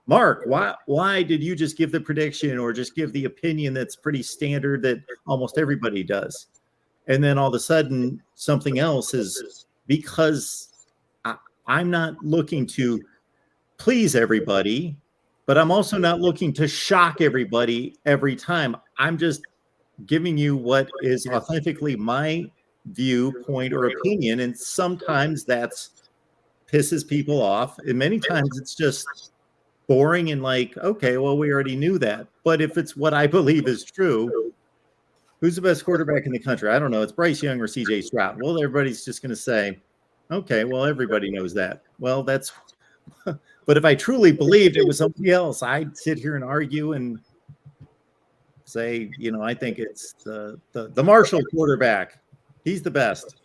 Mark, why did you just give the prediction or just give the opinion that's pretty standard that almost everybody does? And then all of a sudden something else is because I'm not looking to please everybody, but I'm also not looking to shock everybody every time. I'm just giving you what is authentically my viewpoint or opinion. And sometimes that's pisses people off. And many times it's just boring and like, okay, well, we already knew that. But if it's what I believe is true, who's the best quarterback in the country? I don't know. It's Bryce Young or CJ Stroud. Well, everybody's just going to say, okay, well, everybody knows that. Well, that's, but if I truly believed it was somebody else, I'd sit here and argue and say, I think it's the Marshall quarterback. He's the best.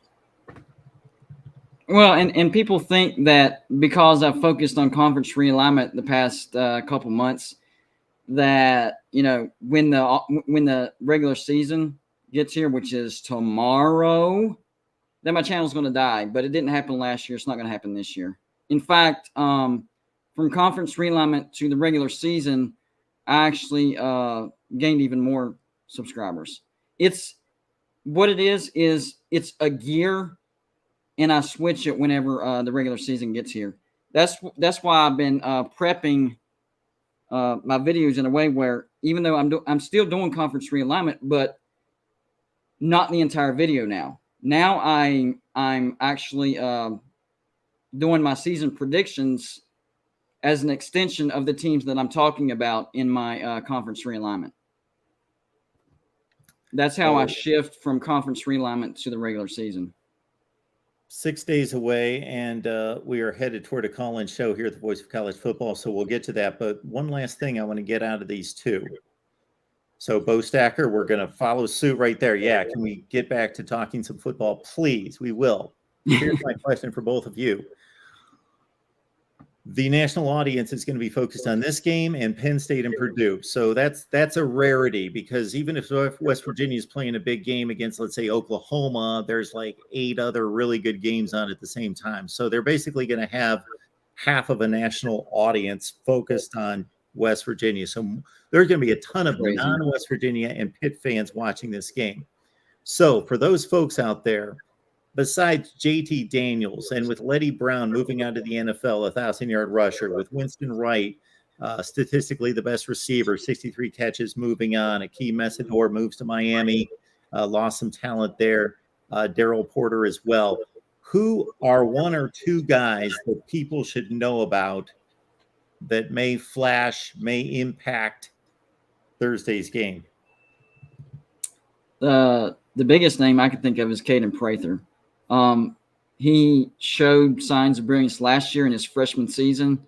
Well, and people think that because I've focused on conference realignment the past couple months, that when the regular season gets here, which is tomorrow, that my channel's going to die. But it didn't happen last year. It's not going to happen this year. In fact, from conference realignment to the regular season, I actually gained even more subscribers. It's what it is it's a gear. And I switch it whenever the regular season gets here. That's why I've been prepping my videos in a way where even though I'm still doing conference realignment, but not the entire video now. Now I'm actually doing my season predictions as an extension of the teams that I'm talking about in my conference realignment. That's how I shift from conference realignment to the regular season. 6 days away, and we are headed toward a call-in show here at the Voice of College Football, so we'll get to that. But one last thing I want to get out of these two. So, Bo Stacker, we're going to follow suit right there. Yeah, can we get back to talking some football? Please, we will. Here's my question for both of you. The national audience is going to be focused on this game and Penn State and Purdue. So that's a rarity because even if West Virginia is playing a big game against, let's say, Oklahoma, there's like 8 other really good games on at the same time. So they're basically going to have half of a national audience focused on West Virginia. So there's going to be a ton of non-West Virginia and Pitt fans watching this game. So for those folks out there, besides JT Daniels and with Letty Brown moving out to the NFL, 1,000-yard rusher, with Winston Wright, statistically the best receiver, 63 catches, moving on. Akeem Messidor moves to Miami, lost some talent there. Darryl Porter as well. Who are 1 or 2 guys that people should know about that may flash, may impact Thursday's game? The biggest name I can think of is Caden Prather. He showed signs of brilliance last year in his freshman season,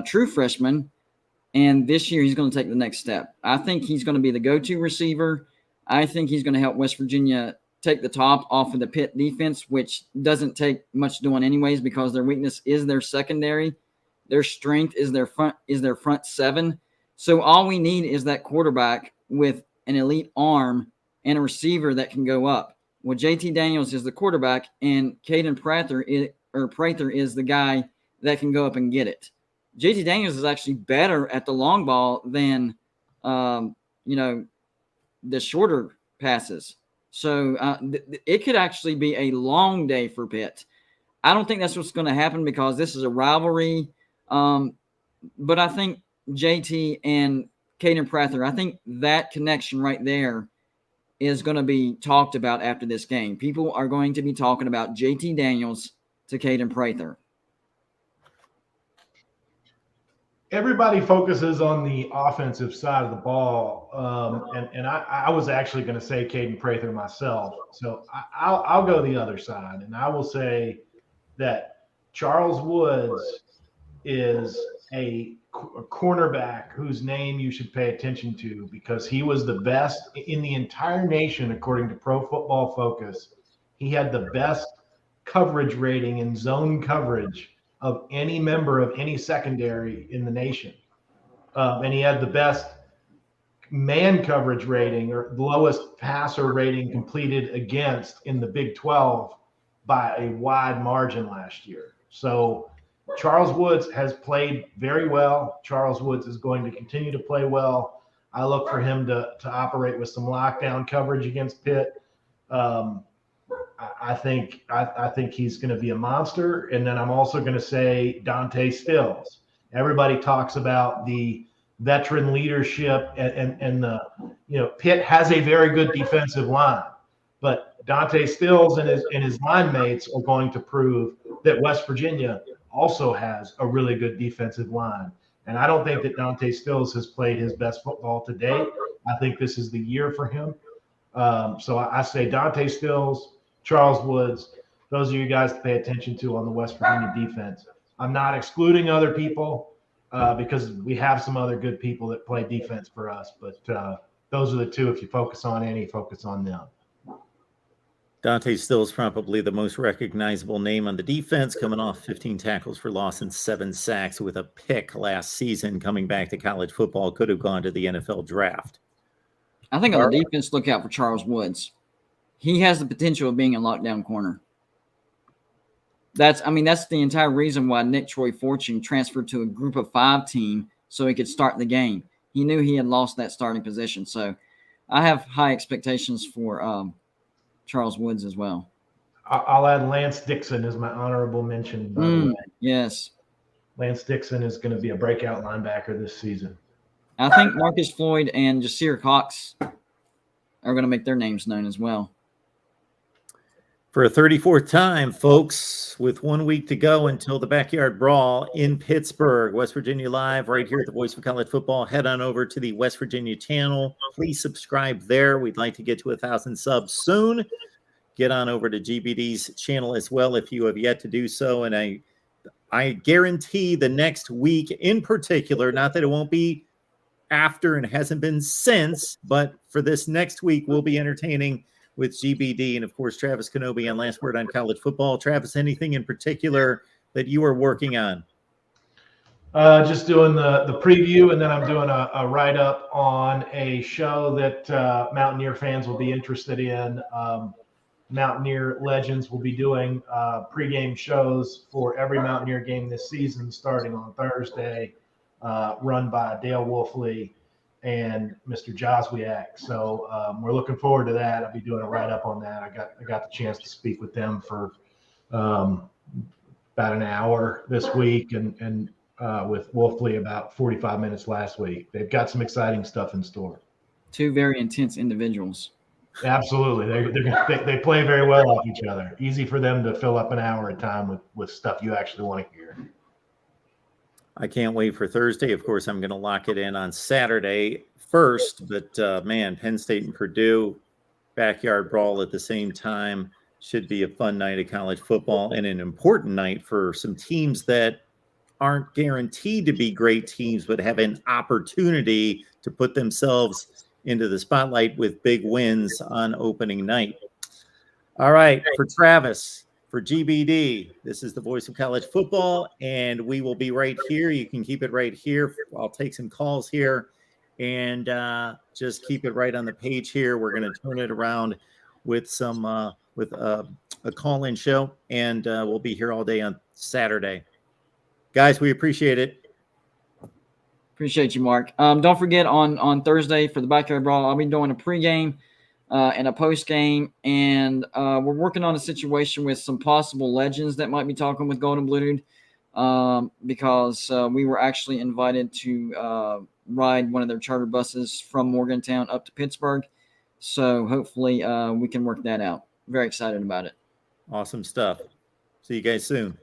true freshman, and this year he's going to take the next step. I think he's going to be the go-to receiver. I think he's going to help West Virginia take the top off of the Pitt defense, which doesn't take much doing anyways because their weakness is their secondary. Their strength is their front 7. So all we need is that quarterback with an elite arm and a receiver that can go up. Well, JT Daniels is the quarterback, and Caden Prather is the guy that can go up and get it. JT Daniels is actually better at the long ball than, the shorter passes. So it could actually be a long day for Pitt. I don't think that's what's going to happen because this is a rivalry. But I think JT and Caden Prather. I think that connection right there is going to be talked about after this game. People are going to be talking about JT Daniels to Caden Prather. Everybody focuses on the offensive side of the ball, and I was actually going to say Caden Prather myself. So I'll go the other side, and I will say that Charles Woods is a cornerback whose name you should pay attention to because he was the best in the entire nation according to Pro Football Focus. He had the best coverage rating in zone coverage of any member of any secondary in the nation. And he had the best man coverage rating or lowest passer rating completed against in the Big 12 by a wide margin last year. So Charles Woods has played very well. Charles Woods is going to continue to play well. I look for him to operate with some lockdown coverage against Pitt. I think he's going to be a monster. And then I'm also going to say Dante Stills. Everybody talks about the veteran leadership and the, Pitt has a very good defensive line, but Dante Stills and his line mates are going to prove that West Virginia also has a really good defensive line. And I don't think that Dante Stills has played his best football to date. I think this is the year for him. So I say Dante Stills, Charles Woods, those are you guys to pay attention to on the West Virginia defense. I'm not excluding other people because we have some other good people that play defense for us, but those are the two. If you focus on any, focus on them. Dante Stills probably the most recognizable name on the defense, coming off 15 tackles for loss and 7 sacks with a pick last season, coming back to college football, could have gone to the NFL draft. I think on the defense, look out for Charles Woods. He has the potential of being a lockdown corner. That's the entire reason why Nick Troy Fortune transferred to a group of 5 team so he could start the game. He knew he had lost that starting position. So I have high expectations for Charles Woods as well. I'll add Lance Dixon as my honorable mention. By the way. Yes. Lance Dixon is going to be a breakout linebacker this season. I think Marcus Floyd and Jasir Cox are going to make their names known as well. For a 34th time, folks, with 1 week to go until the Backyard Brawl in Pittsburgh, West Virginia Live, right here at the Voice of College Football. Head on over to the West Virginia channel. Please subscribe there. We'd like to get to 1,000 subs soon. Get on over to GBD's channel as well if you have yet to do so. And I guarantee the next week in particular, not that it won't be after and hasn't been since, but for this next week, we'll be entertaining with GBD and, of course, Travis Kenobi on Last Word on College Football. Travis, anything in particular that you are working on? Just doing the preview, and then I'm doing a write-up on a show that Mountaineer fans will be interested in. Mountaineer Legends will be doing pregame shows for every Mountaineer game this season, starting on Thursday, run by Dale Wolfley and Mr. Joswiak. So we're looking forward to that. I'll be doing a write-up on that. I got the chance to speak with them for about an hour this week, and with Wolfley about 45 minutes last week. They've got some exciting stuff in store. 2 very intense individuals. Absolutely. They play very well off each other. Easy for them to fill up an hour at a time with stuff you actually want to hear. I can't wait for Thursday. Of course, I'm going to lock it in on Saturday first, but man, Penn State and Purdue, Backyard Brawl at the same time. Should be a fun night of college football and an important night for some teams that aren't guaranteed to be great teams, but have an opportunity to put themselves into the spotlight with big wins on opening night. All right, for Travis, for GBD, this is the Voice of College Football, and we will be right here. You can keep it right here. I'll take some calls here, and just keep it right on the page here. We're going to turn it around with some a call-in show, and we'll be here all day on Saturday. Guys, we appreciate it. Appreciate you, Mark. Don't forget on Thursday for the Backyard Brawl, I'll be doing a pregame and a postgame, and we're working on a situation with some possible legends that might be talking with Golden Blue because we were actually invited to ride one of their charter buses from Morgantown up to Pittsburgh. So hopefully we can work that out. Very excited about it. Awesome stuff. See you guys soon.